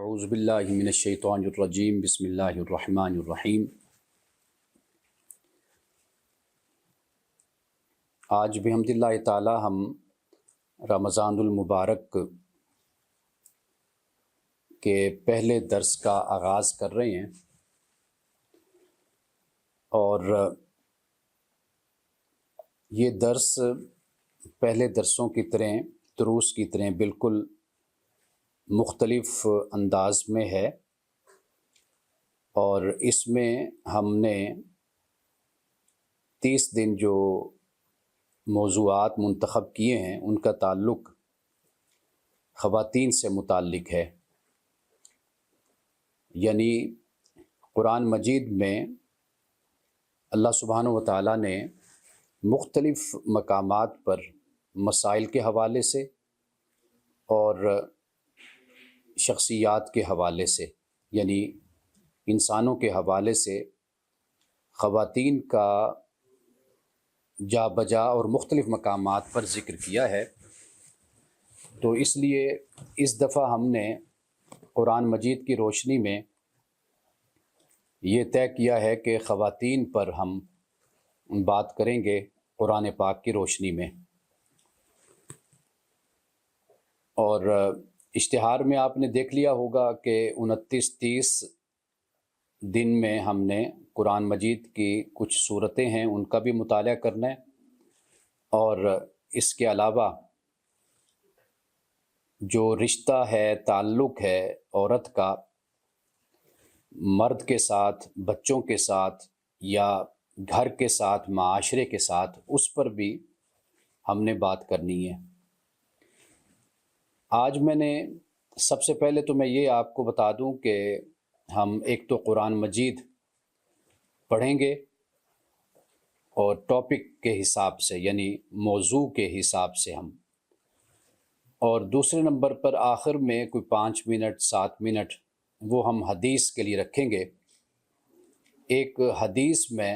اعوذ باللہ من الشیطان الرجیم بسم اللہ الرحمن الرحیم۔ آج بحمد اللہ تعالی ہم رمضان المبارک کے پہلے درس کا آغاز کر رہے ہیں، اور یہ درس پہلے درسوں کی طرح دروس کی طرح بالکل مختلف انداز میں ہے، اور اس میں ہم نے 30 دن جو موضوعات منتخب کیے ہیں ان کا تعلق خواتین سے متعلق ہے۔ یعنی قرآن مجید میں اللہ سبحانہ و تعالیٰ نے مختلف مقامات پر مسائل کے حوالے سے اور شخصیات کے حوالے سے، یعنی انسانوں کے حوالے سے خواتین کا جا بجا اور مختلف مقامات پر ذکر کیا ہے۔ تو اس لیے اس دفعہ ہم نے قرآن مجید کی روشنی میں یہ طے کیا ہے کہ خواتین پر ہم بات کریں گے قرآن پاک کی روشنی میں۔ اور اشتہار میں آپ نے دیکھ لیا ہوگا کہ 29-30 دن میں ہم نے قرآن مجید کی کچھ صورتیں ہیں ان کا بھی مطالعہ کرنا ہے، اور اس کے علاوہ جو رشتہ ہے، تعلق ہے عورت کا مرد کے ساتھ، بچوں کے ساتھ یا گھر کے ساتھ، معاشرے کے ساتھ، اس پر بھی ہم نے بات کرنی ہے۔ آج میں نے سب سے پہلے تو میں یہ آپ کو بتا دوں کہ ہم ایک تو قرآن مجید پڑھیں گے اور ٹاپک کے حساب سے، یعنی موضوع کے حساب سے ہم، اور دوسرے نمبر پر آخر میں کوئی 5 منٹ 7 منٹ وہ ہم حدیث کے لیے رکھیں گے۔ ایک حدیث میں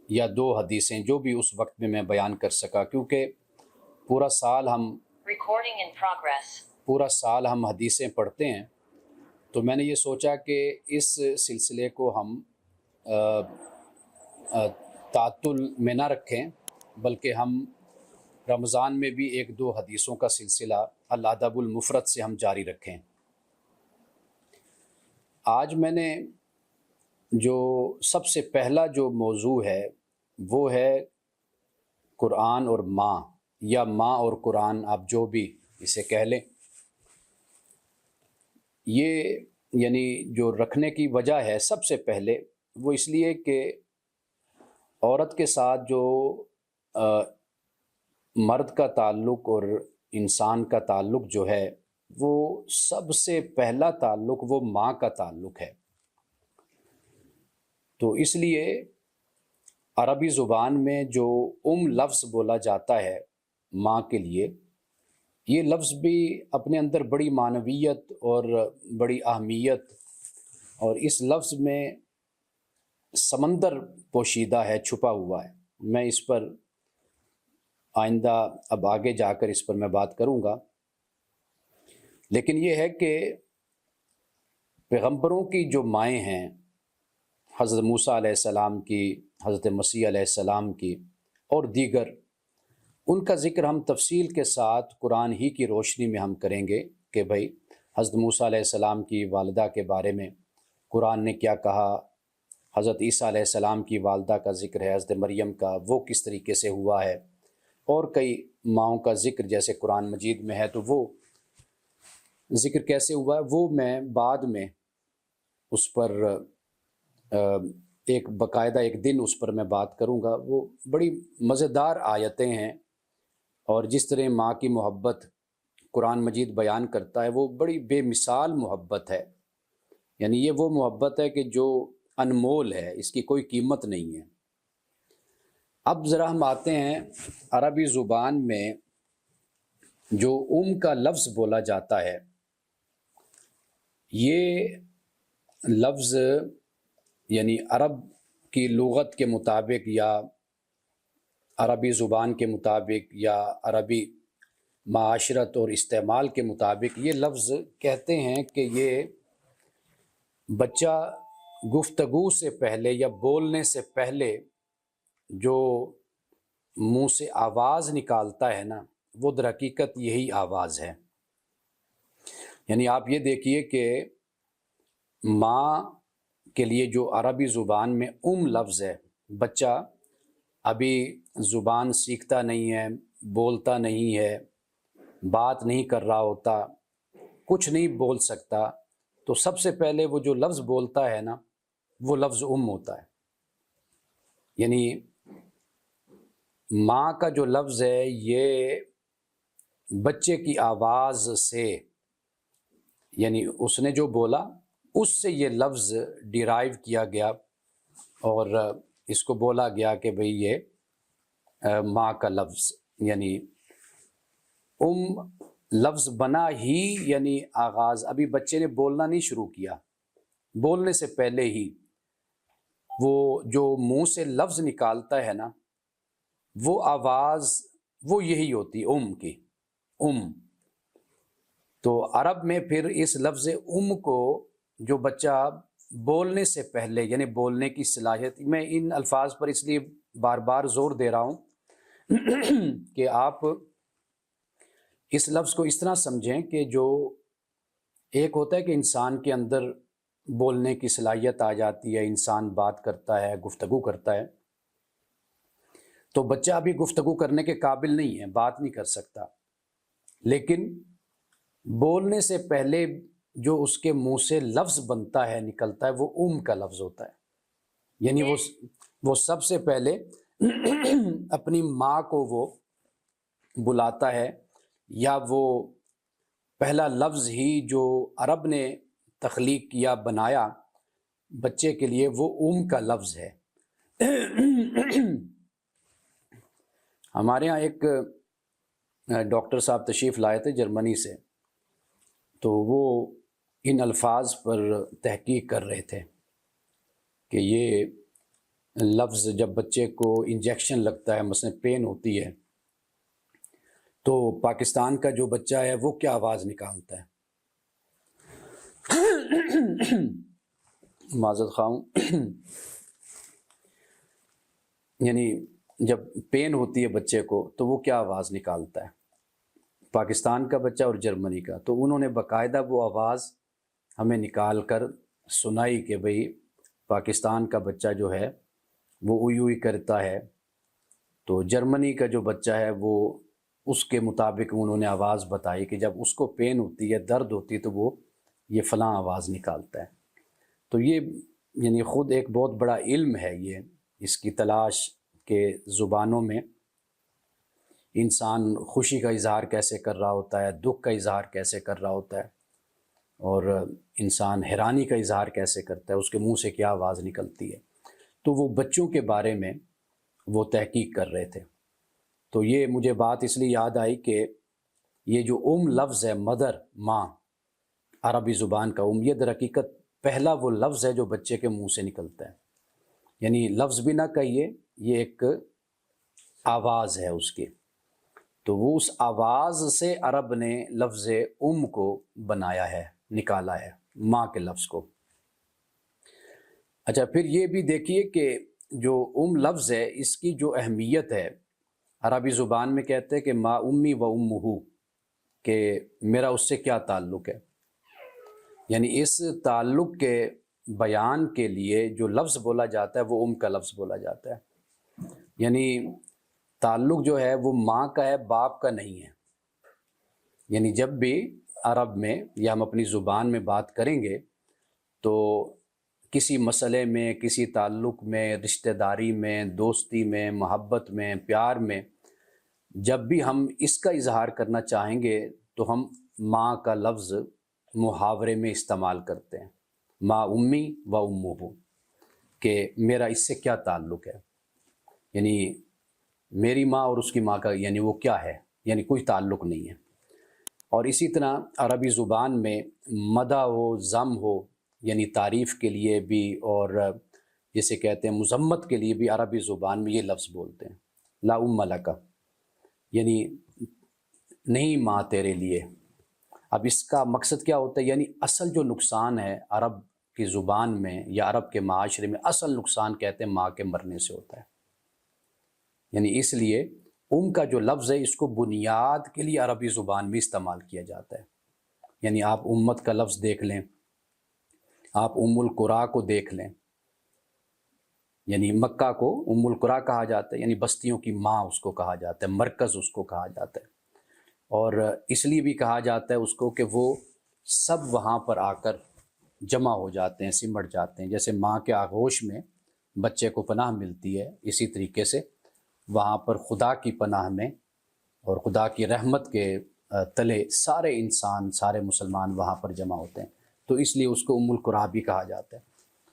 یا 2 حدیثیں جو بھی اس وقت میں بیان کر سکا، کیونکہ پورا سال ہم حدیثیں پڑھتے ہیں، تو میں نے یہ سوچا کہ اس سلسلے کو ہم تعطل میں نہ رکھیں، بلکہ ہم رمضان میں بھی 1-2 حدیثوں کا سلسلہ الادب المفرد سے ہم جاری رکھیں۔ آج میں نے جو سب سے پہلا جو موضوع ہے وہ ہے قرآن اور ماں، یا ماں اور قرآن، آپ جو بھی اسے کہہ لیں۔ یہ یعنی جو رکھنے کی وجہ ہے سب سے پہلے وہ اس لیے کہ عورت کے ساتھ جو مرد کا تعلق اور انسان کا تعلق جو ہے، وہ سب سے پہلا تعلق وہ ماں کا تعلق ہے۔ تو اس لیے عربی زبان میں جو لفظ بولا جاتا ہے ماں کے لیے، یہ لفظ بھی اپنے اندر بڑی معنویت اور بڑی اہمیت، اور اس لفظ میں سمندر پوشیدہ ہے، چھپا ہوا ہے۔ میں اس پر آئندہ اب آگے جا کر اس پر میں بات کروں گا، لیکن یہ ہے کہ پیغمبروں کی جو مائیں ہیں، حضرت موسیٰ علیہ السلام کی، حضرت مسیح علیہ السلام کی اور دیگر، ان کا ذکر ہم تفصیل کے ساتھ قرآن ہی کی روشنی میں ہم کریں گے کہ بھئی حضرت موسیٰ علیہ السلام کی والدہ کے بارے میں قرآن نے کیا کہا، حضرت عیسیٰ علیہ السلام کی والدہ کا ذکر ہے، حضرت مریم کا، وہ کس طریقے سے ہوا ہے، اور کئی ماؤں کا ذکر جیسے قرآن مجید میں ہے، تو وہ ذکر کیسے ہوا ہے وہ میں بعد میں اس پر ایک باقاعدہ ایک دن اس پر میں بات کروں گا۔ وہ بڑی مزیدار آیتیں ہیں، اور جس طرح ماں کی محبت قرآن مجید بیان کرتا ہے وہ بڑی بے مثال محبت ہے، یعنی یہ وہ محبت ہے کہ جو انمول ہے، اس کی کوئی قیمت نہیں ہے۔ اب ذرا ہم آتے ہیں عربی زبان میں جو کا لفظ بولا جاتا ہے، یہ لفظ یعنی عرب کی لغت کے مطابق یا عربی زبان کے مطابق یا عربی معاشرت اور استعمال کے مطابق یہ لفظ کہتے ہیں کہ یہ بچہ گفتگو سے پہلے یا بولنے سے پہلے جو منہ سے آواز نکالتا ہے نا، وہ در حقیقت یہی آواز ہے۔ یعنی آپ یہ دیکھیے کہ ماں کے لیے جو عربی زبان میں لفظ ہے، بچہ ابھی زبان سیکھتا نہیں ہے، بولتا نہیں ہے، بات نہیں کر رہا ہوتا، کچھ نہیں بول سکتا، تو سب سے پہلے وہ جو لفظ بولتا ہے نا، وہ لفظ ہوتا ہے۔ یعنی ماں کا جو لفظ ہے یہ بچے کی آواز سے، یعنی اس نے جو بولا اس سے یہ لفظ ڈیرائیو کیا گیا اور اس کو بولا گیا کہ بھئی یہ ماں کا لفظ، یعنی لفظ بنا ہی، یعنی آغاز، ابھی بچے نے بولنا نہیں شروع کیا، بولنے سے پہلے ہی وہ جو منہ سے لفظ نکالتا ہے نا، وہ آواز وہ یہی ہوتی کی تو عرب میں پھر اس لفظ کو جو بچہ بولنے سے پہلے، یعنی بولنے کی صلاحیت، میں ان الفاظ پر اس لیے بار بار زور دے رہا ہوں کہ آپ اس لفظ کو اس طرح سمجھیں کہ جو ایک ہوتا ہے کہ انسان کے اندر بولنے کی صلاحیت آ جاتی ہے، انسان بات کرتا ہے، گفتگو کرتا ہے، تو بچہ ابھی گفتگو کرنے کے قابل نہیں ہے، بات نہیں کر سکتا، لیکن بولنے سے پہلے جو اس کے منہ سے لفظ بنتا ہے، نکلتا ہے، وہ کا لفظ ہوتا ہے۔ یعنی وہ سب سے پہلے اپنی ماں کو وہ بلاتا ہے، یا وہ پہلا لفظ ہی جو عرب نے تخلیق کیا، بنایا بچے کے لیے، وہ کا لفظ ہے۔ ہمارے ہاں ایک ڈاکٹر صاحب تشریف لائے تھے جرمنی سے، تو وہ ان الفاظ پر تحقیق کر رہے تھے کہ یہ لفظ جب بچے کو انجیکشن لگتا ہے، مثلا پین ہوتی ہے، تو پاکستان کا جو بچہ ہے وہ کیا آواز نکالتا ہے؟ معذرت خواہ، یعنی جب پین ہوتی ہے بچے کو تو وہ کیا آواز نکالتا ہے؟ پاکستان کا بچہ اور جرمنی کا، تو انہوں نے باقاعدہ وہ آواز ہمیں نکال کر سنائی کہ بھئی پاکستان کا بچہ جو ہے وہ اوئی کرتا ہے، تو جرمنی کا جو بچہ ہے وہ اس کے مطابق انہوں نے آواز بتائی کہ جب اس کو پین ہوتی ہے، درد ہوتی ہے، تو وہ یہ فلاں آواز نکالتا ہے۔ تو یہ یعنی خود ایک بہت بڑا علم ہے یہ، اس کی تلاش کے زبانوں میں انسان خوشی کا اظہار کیسے کر رہا ہوتا ہے، دکھ کا اظہار کیسے کر رہا ہوتا ہے، اور انسان حیرانی کا اظہار کیسے کرتا ہے، اس کے منہ سے کیا آواز نکلتی ہے۔ تو وہ بچوں کے بارے میں وہ تحقیق کر رہے تھے، تو یہ مجھے بات اس لیے یاد آئی کہ یہ جو لفظ ہے، مدر، ماں، عربی زبان کا یہ در حقیقت پہلا وہ لفظ ہے جو بچے کے منہ سے نکلتا ہے، یعنی لفظ بھی نہ کہیے، یہ ایک آواز ہے اس کی، تو وہ اس آواز سے عرب نے لفظ کو بنایا ہے، نکالا ہے، ماں کے لفظ کو۔ اچھا، پھر یہ بھی دیکھیے کہ جو لفظ ہے، اس کی جو اہمیت ہے، عربی زبان میں کہتے ہیں کہ ما امی و امہ، کہ میرا اس سے کیا تعلق ہے، یعنی اس تعلق کے بیان کے لیے جو لفظ بولا جاتا ہے وہ کا لفظ بولا جاتا ہے۔ یعنی تعلق جو ہے وہ ماں کا ہے، باپ کا نہیں ہے۔ یعنی جب بھی عرب میں یا ہم اپنی زبان میں بات کریں گے تو کسی مسئلے میں، کسی تعلق میں، رشتہ داری میں، دوستی میں، محبت میں، پیار میں، جب بھی ہم اس کا اظہار کرنا چاہیں گے تو ہم ماں کا لفظ محاورے میں استعمال کرتے ہیں، ما امی و امہ، کہ میرا اس سے کیا تعلق ہے، یعنی میری ماں اور اس کی ماں کا یعنی وہ کیا ہے، یعنی کوئی تعلق نہیں ہے۔ اور اسی طرح عربی زبان میں مدح ہو، ذم ہو، یعنی تعریف کے لیے بھی، اور جسے کہتے ہیں مذمت کے لیے بھی عربی زبان میں یہ لفظ بولتے ہیں، لا ام لک، یعنی نہیں ماں تیرے لیے۔ اب اس کا مقصد کیا ہوتا ہے؟ یعنی اصل جو نقصان ہے عرب کی زبان میں یا عرب کے معاشرے میں، اصل نقصان کہتے ہیں ماں کے مرنے سے ہوتا ہے۔ یعنی اس لیے کا جو لفظ ہے اس کو بنیاد کے لیے عربی زبان میں استعمال کیا جاتا ہے۔ یعنی آپ امت کا لفظ دیکھ لیں، آپ القرا کو دیکھ لیں، یعنی مکہ کو القرا کہا جاتا ہے، یعنی بستیوں کی ماں اس کو کہا جاتا ہے، مرکز اس کو کہا جاتا ہے۔ اور اس لیے بھی کہا جاتا ہے اس کو کہ وہ سب وہاں پر آ کر جمع ہو جاتے ہیں، سمٹ جاتے ہیں۔ جیسے ماں کے آغوش میں بچے کو پناہ ملتی ہے، اسی طریقے سے وہاں پر خدا کی پناہ میں اور خدا کی رحمت کے تلے سارے انسان، سارے مسلمان وہاں پر جمع ہوتے ہیں، تو اس لیے اس کو القرا بھی کہا جاتا ہے۔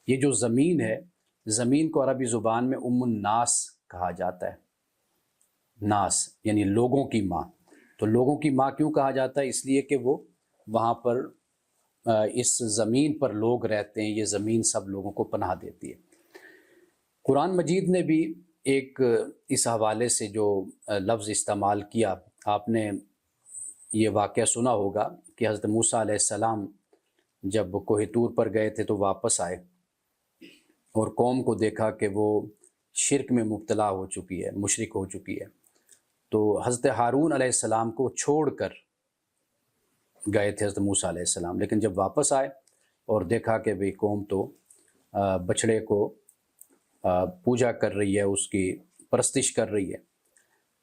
یہ جو زمین ہے، زمین کو عربی زبان میں الناس کہا جاتا ہے۔ ناس یعنی لوگوں کی ماں۔ تو لوگوں کی ماں کیوں کہا جاتا ہے؟ اس لیے کہ وہ وہاں پر اس زمین پر لوگ رہتے ہیں، یہ زمین سب لوگوں کو پناہ دیتی ہے۔ قرآن مجید نے بھی ایک اس حوالے سے جو لفظ استعمال کیا، آپ نے یہ واقعہ سنا ہوگا کہ حضرت موسیٰ علیہ السلام جب کوہ طور پر گئے تھے تو واپس آئے اور قوم کو دیکھا کہ وہ شرک میں مبتلا ہو چکی ہے، مشرک ہو چکی ہے، تو حضرت ہارون علیہ السلام کو چھوڑ کر گئے تھے حضرت موسیٰ علیہ السلام، لیکن جب واپس آئے اور دیکھا کہ بھئی قوم تو بچڑے کو پوجا کر رہی ہے، اس کی پرستش کر رہی ہے،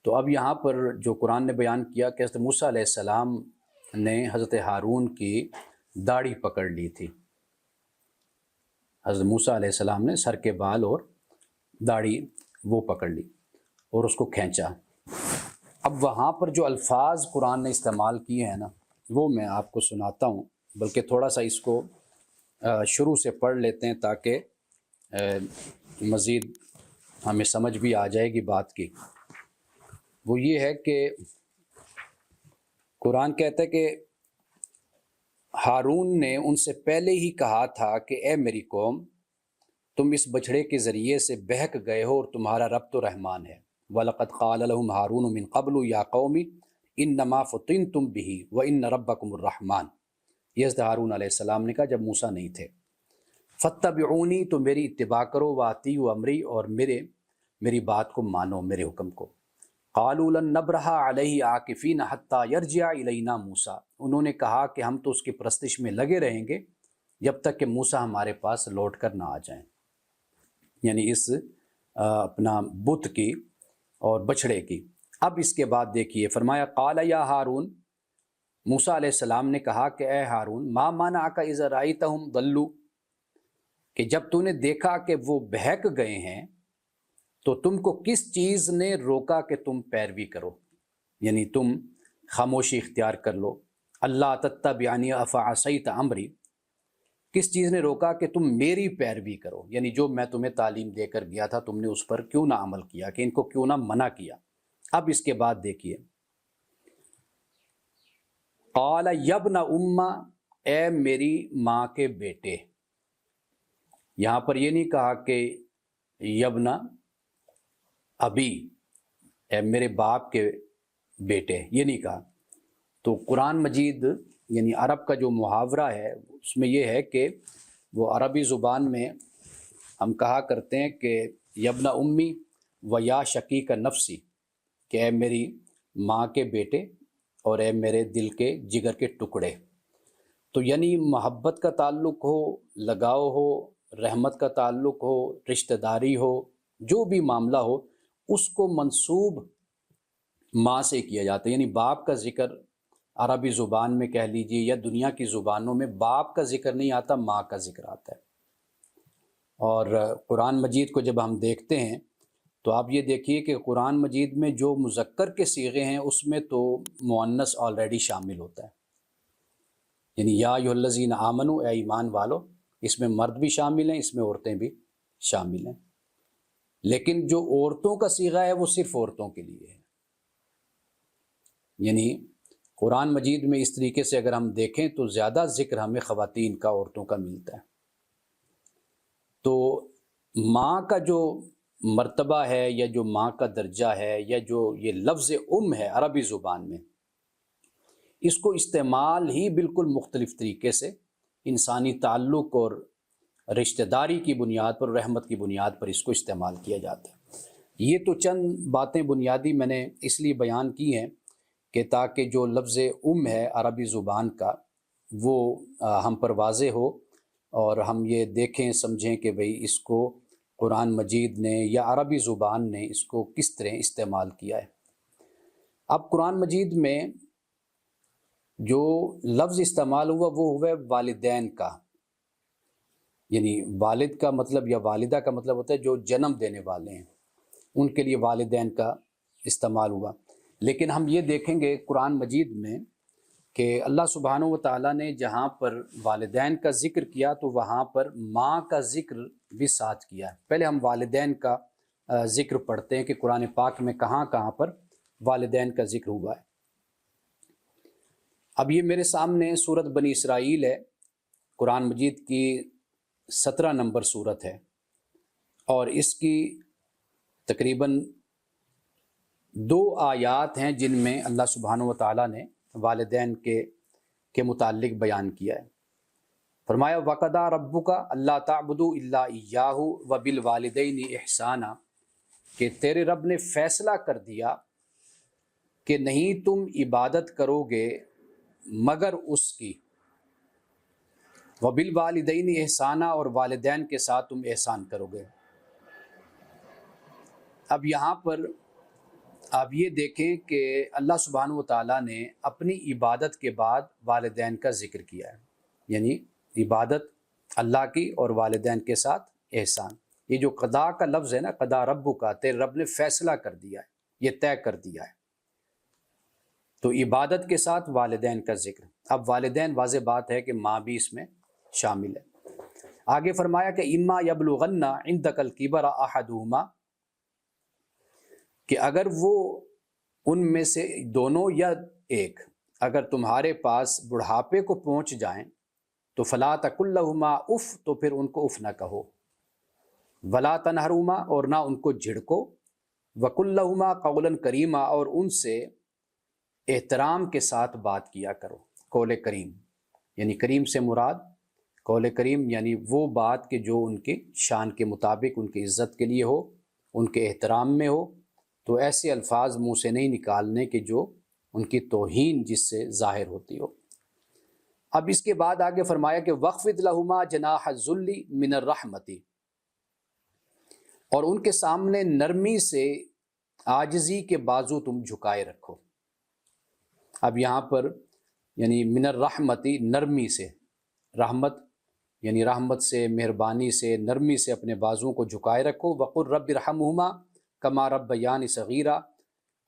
تو اب یہاں پر جو قرآن نے بیان کیا کہ حضرت موسیٰ علیہ السلام نے حضرت ہارون کی داڑھی پکڑ لی تھی۔ حضرت موسیٰ علیہ السلام نے سر کے بال اور داڑھی وہ پکڑ لی اور اس کو کھینچا۔ اب وہاں پر جو الفاظ قرآن نے استعمال کیے ہیں نا، وہ میں آپ کو سناتا ہوں، بلکہ تھوڑا سا اس کو شروع سے پڑھ لیتے ہیں تاکہ مزید ہمیں سمجھ بھی آ جائے گی بات کی۔ وہ یہ ہے کہ قرآن کہتا ہے کہ ہارون نے ان سے پہلے ہی کہا تھا کہ اے میری قوم، تم اس بچھڑے کے ذریعے سے بہک گئے ہو اور تمہارا رب تو رحمان ہے۔ وَلَقَدْ قَالَ لَهُمْ هَارُونُ مِنْ قَبْلُ يَا قَوْمِ إِنَّمَا فُتِنْتُمْ بِهِ وَإِنَّ رَبَّكُمُ الرَّحْمَانُ۔ یہ حضرت ہارون علیہ السلام نے کہا جب موسیٰ نہیں تھے، فَاتَّبِعُونِی، تو میری اتباع کرو، وَأَطِیعُوا أَمْرِی، اور میری بات کو مانو، میرے حکم کو۔ قَالُوا لَن نَبْرَحَ عَلَیْهِ عَاکِفِینَ حَتَّى یَرْجِعَ إِلَیْنَا موسیٰ، انہوں نے کہا کہ ہم تو اس کی پرستش میں لگے رہیں گے جب تک کہ موسیٰ ہمارے پاس لوٹ کر نہ آ جائیں، یعنی اس اپنا بت کی اور بچھڑے کی۔ اب اس کے بعد دیکھیے فرمایا قال یا ہارون، موسیٰ علیہ السلام نے کہا کہ اے ہارون، ما منعک اذ رأیتہم ضلوا، کہ جب تو نے دیکھا کہ وہ بہک گئے ہیں تو تم کو کس چیز نے روکا کہ تم پیروی کرو، یعنی تم خاموشی اختیار کر لو، اللہ تتبعنی افعصیت امری، کس چیز نے روکا کہ تم میری پیروی کرو، یعنی جو میں تمہیں تعلیم دے کر گیا تھا تم نے اس پر کیوں نہ عمل کیا، کہ ان کو کیوں نہ منع کیا۔ اب اس کے بعد دیکھیے قال یبن امہ، اے میری ماں کے بیٹے، یہاں پر یہ نہیں کہا کہ یبن ابی، اے میرے باپ کے بیٹے، یہ نہیں کہا۔ تو قرآن مجید یعنی عرب کا جو محاورہ ہے اس میں یہ ہے کہ وہ عربی زبان میں ہم کہا کرتے ہیں کہ یبن امی و یا شقیق نفسی، کہ اے میری ماں کے بیٹے اور اے میرے دل کے جگر کے ٹکڑے۔ تو یعنی محبت کا تعلق ہو، لگاؤ ہو، رحمت کا تعلق ہو، رشتہ داری ہو، جو بھی معاملہ ہو، اس کو منسوب ماں سے کیا جاتا ہے۔ یعنی باپ کا ذکر عربی زبان میں کہہ لیجئے یا دنیا کی زبانوں میں باپ کا ذکر نہیں آتا، ماں کا ذکر آتا ہے۔ اور قرآن مجید کو جب ہم دیکھتے ہیں تو آپ یہ دیکھیے کہ قرآن مجید میں جو مذکر کے صیغے ہیں اس میں تو مؤنث آلریڈی شامل ہوتا ہے، یعنی یا ایھا الذین آمنوا، اے ایمان والو، اس میں مرد بھی شامل ہیں، اس میں عورتیں بھی شامل ہیں، لیکن جو عورتوں کا صیغہ ہے وہ صرف عورتوں کے لیے ہے۔ یعنی قرآن مجید میں اس طریقے سے اگر ہم دیکھیں تو زیادہ ذکر ہمیں خواتین کا، عورتوں کا ملتا ہے۔ تو ماں کا جو مرتبہ ہے یا جو ماں کا درجہ ہے یا جو یہ لفظ ہے عربی زبان میں، اس کو استعمال ہی بالکل مختلف طریقے سے انسانی تعلق اور رشتہ داری کی بنیاد پر، رحمت کی بنیاد پر اس کو استعمال کیا جاتا ہے۔ یہ تو چند باتیں بنیادی میں نے اس لیے بیان کی ہیں کہ تاکہ جو لفظ ہے عربی زبان کا وہ ہم پر واضح ہو، اور ہم یہ دیکھیں سمجھیں کہ بھئی اس کو قرآن مجید نے یا عربی زبان نے اس کو کس طرح استعمال کیا ہے۔ اب قرآن مجید میں جو لفظ استعمال ہوا وہ ہوا والدین کا، یعنی والد کا مطلب یا والدہ کا مطلب ہوتا ہے جو جنم دینے والے ہیں، ان کے لیے والدین کا استعمال ہوا۔ لیکن ہم یہ دیکھیں گے قرآن مجید میں کہ اللہ سبحانہ و تعالیٰ نے جہاں پر والدین کا ذکر کیا تو وہاں پر ماں کا ذکر بھی ساتھ کیا ہے۔ پہلے ہم والدین کا ذکر پڑھتے ہیں کہ قرآن پاک میں کہاں کہاں پر والدین کا ذکر ہوا ہے۔ اب یہ میرے سامنے سورت بنی اسرائیل ہے، قرآن مجید کی 17 نمبر سورت ہے، اور اس کی تقریباً 2 آیات ہیں جن میں اللہ سبحانہ و تعالیٰ نے والدین کے متعلق بیان کیا ہے۔ فرمایا وَقَضَىٰ رَبُّكَ أَلَّا تَعْبُدُوا إِلَّا إِيَّاهُ وَبِالْوَالِدَيْنِ إِحْسَانًا، کہ تیرے رب نے فیصلہ کر دیا کہ نہیں تم عبادت کرو گے مگر اس کی، وَبِالْوَالِدَيْنِ إِحْسَانًا، اور والدین کے ساتھ تم احسان کرو گے۔ اب یہاں پر آپ یہ دیکھیں کہ اللہ سبحانہ و تعالیٰ نے اپنی عبادت کے بعد والدین کا ذکر کیا ہے، یعنی عبادت اللہ کی اور والدین کے ساتھ احسان۔ یہ جو قضا کا لفظ ہے نا، قضا ربک کا، تیرے رب نے فیصلہ کر دیا ہے، یہ طے کر دیا ہے، تو عبادت کے ساتھ والدین کا ذکر۔ اب والدین واضح بات ہے کہ ماں بھی اس میں شامل ہے۔ آگے فرمایا کہ اما یبلغن عندک الکبر احدہما، کہ اگر وہ ان میں سے دونوں یا ایک اگر تمہارے پاس بڑھاپے کو پہنچ جائیں تو فلا تقل لہما اف، تو پھر ان کو اف نہ کہو، ولا تنہرہما، اور نہ ان کو جھڑکو، وقل لہما قولا کریما، اور ان سے احترام کے ساتھ بات کیا کرو۔ قول کریم یعنی کریم سے مراد قول کریم یعنی وہ بات کہ جو ان کی شان کے مطابق ان کی عزت کے لیے ہو، ان کے احترام میں ہو، تو ایسے الفاظ منہ سے نہیں نکالنے کہ جو ان کی توہین جس سے ظاہر ہوتی ہو۔ اب اس کے بعد آگے فرمایا کہ وَخْفِضْ لَهُمَا جَنَاحَ الذُّلِّ مِنَ الرَّحْمَةِ، اور ان کے سامنے نرمی سے عاجزی کے بازو تم جھکائے رکھو۔ اب یہاں پر یعنی من الرحمتی، نرمی سے، رحمت یعنی رحمت سے، مہربانی سے، نرمی سے اپنے بازوؤں کو جھکائے رکھو۔ وَقُلْ رَبِّ ارْحَمْهُمَا کما ربیانی صغیرا،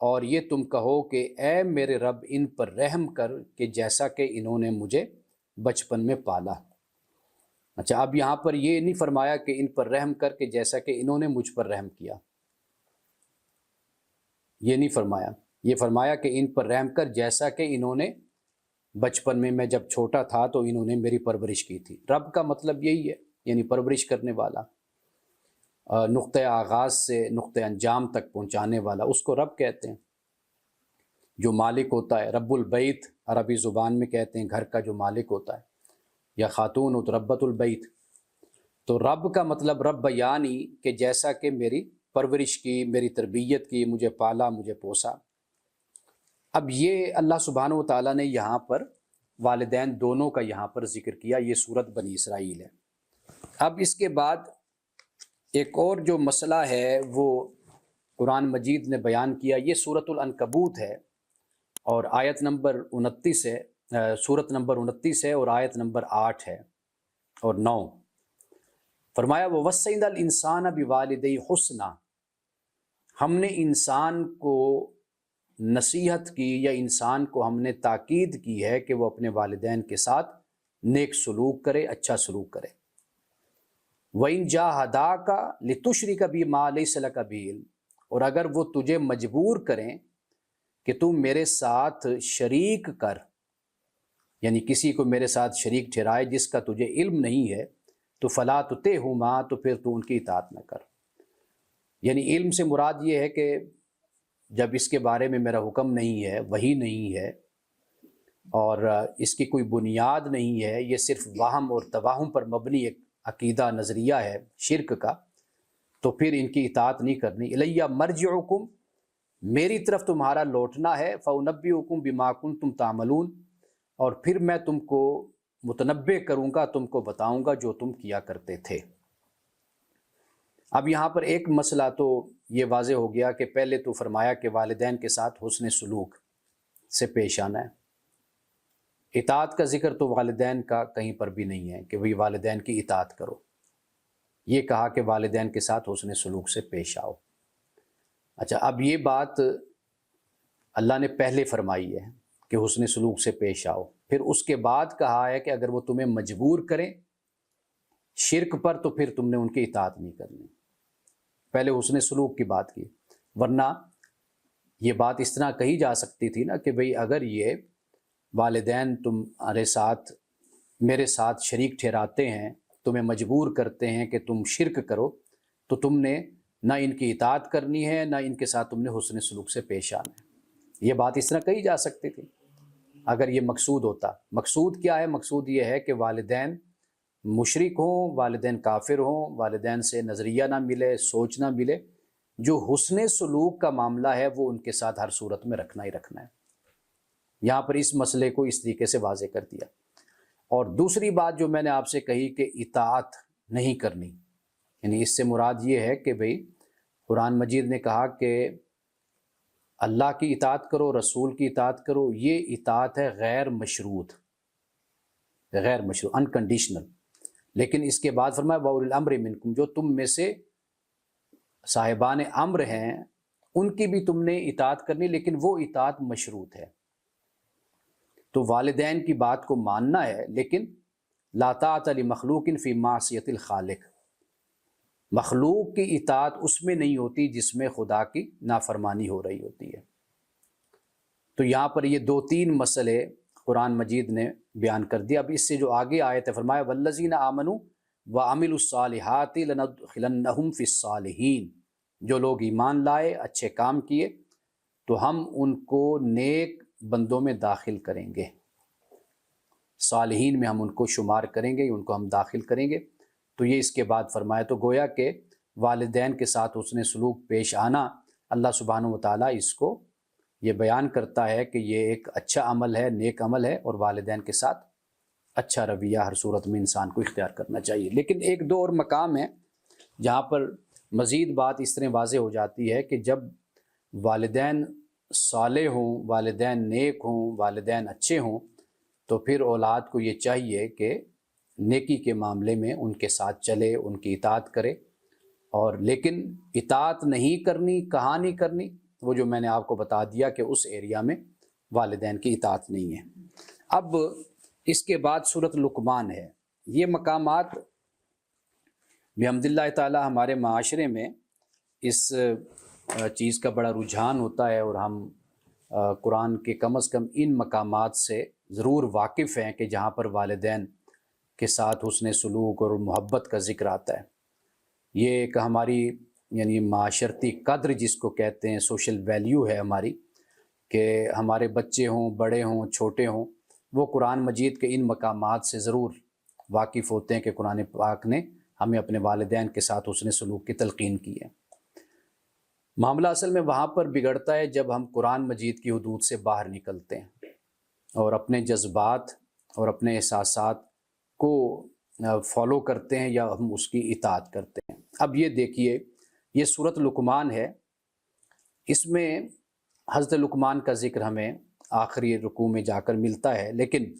اور یہ تم کہو کہ اے میرے رب ان پر رحم کر کہ جیسا کہ انہوں نے مجھے بچپن میں پالا۔ اچھا، اب یہاں پر یہ نہیں فرمایا کہ ان پر رحم کر کہ جیسا کہ انہوں نے مجھ پر رحم کیا، یہ نہیں فرمایا، یہ فرمایا کہ ان پر رحم کر جیسا کہ انہوں نے بچپن میں جب چھوٹا تھا تو انہوں نے میری پرورش کی تھی۔ رب کا مطلب یہی ہے، یعنی پرورش کرنے والا، نقطۂ آغاز سے نقطۂ انجام تک پہنچانے والا، اس کو رب کہتے ہیں۔ جو مالک ہوتا ہے، رب البیت عربی زبان میں کہتے ہیں گھر کا جو مالک ہوتا ہے، یا خاتون ہو تو ربۃ البیت۔ تو رب کا مطلب رب یعنی کہ جیسا کہ میری پرورش کی، میری تربیت کی، مجھے پالا، مجھے پوسا۔ اب یہ اللہ سبحانہ و تعالیٰ نے یہاں پر والدین دونوں کا یہاں پر ذکر کیا، یہ سورت بنی اسرائیل ہے۔ اب اس کے بعد ایک اور جو مسئلہ ہے وہ قرآن مجید نے بیان کیا، یہ سورت العنکبوت ہے، اور آیت نمبر 29 ہے، سورت نمبر 29 ہے، اور آیت نمبر 8 ہے اور 9۔ فرمایا وَوَصَّيْنَا الْإِنسَانَ بِوَالِدَيْهِ حُسْنًا، ہم نے انسان کو نصیحت کی یا انسان کو ہم نے تاکید کی ہے کہ وہ اپنے والدین کے ساتھ نیک سلوک کرے، اچھا سلوک کرے۔ وَإِن جَاهَدَاكَ لِتُشْرِكَ بِي مَا لَيْسَ لَكَ بِهِ عِلْمٌ، اور اگر وہ تجھے مجبور کریں کہ تم میرے ساتھ شریک کر، یعنی کسی کو میرے ساتھ شریک ٹھہرائے جس کا تجھے علم نہیں ہے، تو فَلَا تُطِعْهُمَا، تو پھر تو ان کی اطاعت نہ کر۔ یعنی علم سے مراد یہ ہے کہ جب اس کے بارے میں میرا حکم نہیں ہے، وحی نہیں ہے، اور اس کی کوئی بنیاد نہیں ہے، یہ صرف وہم اور توہم پر مبنی ایک عقیدہ نظریہ ہے شرک کا، تو پھر ان کی اطاعت نہیں کرنی۔ الیہ مرجعکم، میری طرف تمہارا لوٹنا ہے، فانبئکم بما کنتم تعملون، اور پھر میں تم کو متنبع کروں گا، تم کو بتاؤں گا جو تم کیا کرتے تھے۔ اب یہاں پر ایک مسئلہ تو یہ واضح ہو گیا کہ پہلے تو فرمایا کہ والدین کے ساتھ حسن سلوک سے پیش آنا ہے۔ اطاعت کا ذکر تو والدین کا کہیں پر بھی نہیں ہے کہ وہی والدین کی اطاعت کرو، یہ کہا کہ والدین کے ساتھ حسن سلوک سے پیش آؤ۔ اچھا، اب یہ بات اللہ نے پہلے فرمائی ہے کہ حسن سلوک سے پیش آؤ، پھر اس کے بعد کہا ہے کہ اگر وہ تمہیں مجبور کریں شرک پر تو پھر تم نے ان کی اطاعت نہیں کرنی۔ پہلے حسن سلوک کی بات کی، ورنہ یہ بات اس طرح کہی جا سکتی تھی نا کہ بھئی اگر یہ والدین تمہارے ساتھ میرے ساتھ شریک ٹھہراتے ہیں، تمہیں مجبور کرتے ہیں کہ تم شرک کرو، تو تم نے نہ ان کی اطاعت کرنی ہے، نہ ان کے ساتھ تم نے حسن سلوک سے پیش آنا ہے۔ یہ بات اس طرح کہی جا سکتی تھی اگر یہ مقصود ہوتا۔ مقصود کیا ہے؟ مقصود یہ ہے کہ والدین مشرک ہوں، والدین کافر ہوں، والدین سے نظریہ نہ ملے، سوچ نہ ملے، جو حسن سلوک کا معاملہ ہے وہ ان کے ساتھ ہر صورت میں رکھنا ہی رکھنا ہے۔ یہاں پر اس مسئلے کو اس طریقے سے واضح کر دیا۔ اور دوسری بات جو میں نے آپ سے کہی کہ اطاعت نہیں کرنی، یعنی اس سے مراد یہ ہے کہ بھئی قرآن مجید نے کہا کہ اللہ کی اطاعت کرو، رسول کی اطاعت کرو، یہ اطاعت ہے غیر مشروط، غیر مشروط، انکنڈیشنل۔ لیکن اس کے بعد فرمایا وَأُولِي الْأَمْرِ مِنْكُمْ، جو تم میں سے صاحبان امر ہیں ان کی بھی تم نے اطاعت کرنی، لیکن وہ اطاعت مشروط ہے۔ تو والدین کی بات کو ماننا ہے، لیکن لا طاعۃ لمخلوق فی معصیۃ الخالق، مخلوق کی اطاعت اس میں نہیں ہوتی جس میں خدا کی نافرمانی ہو رہی ہوتی ہے۔ تو یہاں پر یہ دو تین مسئلے قرآن مجید نے بیان کر دیا۔ اب اس سے جو آگے آیت ہے فرمایا والذین آمنوا وعملوا الصالحات لندخلنہم فی الصالحین، جو لوگ ایمان لائے، اچھے کام کیے، تو ہم ان کو نیک بندوں میں داخل کریں گے، صالحین میں ہم ان کو شمار کریں گے، ان کو ہم داخل کریں گے۔ تو یہ اس کے بعد فرمایا، تو گویا کہ والدین کے ساتھ حسن سلوک پیش آنا، اللہ سبحانہ وتعالیٰ اس کو یہ بیان کرتا ہے کہ یہ ایک اچھا عمل ہے، نیک عمل ہے، اور والدین کے ساتھ اچھا رویہ ہر صورت میں انسان کو اختیار کرنا چاہیے۔ لیکن ایک دو اور مقام ہے جہاں پر مزید بات اس طرح واضح ہو جاتی ہے کہ جب والدین صالح ہوں، والدین نیک ہوں، والدین اچھے ہوں، تو پھر اولاد کو یہ چاہیے کہ نیکی کے معاملے میں ان کے ساتھ چلے، ان کی اطاعت کرے۔ اور لیکن اطاعت نہیں کرنی، کہاں نہیں کرنی، وہ جو میں نے آپ کو بتا دیا کہ اس ایریا میں والدین کی اطاعت نہیں ہے۔ اب اس کے بعد سورۃ لقمان ہے۔ یہ مقامات بحمد اللہ تعالی ہمارے معاشرے میں اس چیز کا بڑا رجحان ہوتا ہے، اور ہم قرآن کے کم از کم ان مقامات سے ضرور واقف ہیں کہ جہاں پر والدین کے ساتھ حسن سلوک اور محبت کا ذکر آتا ہے۔ یہ ایک ہماری یعنی معاشرتی قدر جس کو کہتے ہیں، سوشل ویلیو ہے ہماری، کہ ہمارے بچے ہوں، بڑے ہوں، چھوٹے ہوں، وہ قرآن مجید کے ان مقامات سے ضرور واقف ہوتے ہیں کہ قرآن پاک نے ہمیں اپنے والدین کے ساتھ حسن سلوک کی تلقین کی ہے۔ معاملہ اصل میں وہاں پر بگڑتا ہے جب ہم قرآن مجید کی حدود سے باہر نکلتے ہیں اور اپنے جذبات اور اپنے احساسات کو فالو کرتے ہیں، یا ہم اس کی اطاعت کرتے ہیں۔ اب یہ دیکھیے، یہ سورۃ لقمان ہے، اس میں حضرت لقمان کا ذکر ہمیں آخری رکوع میں جا کر ملتا ہے، لیکن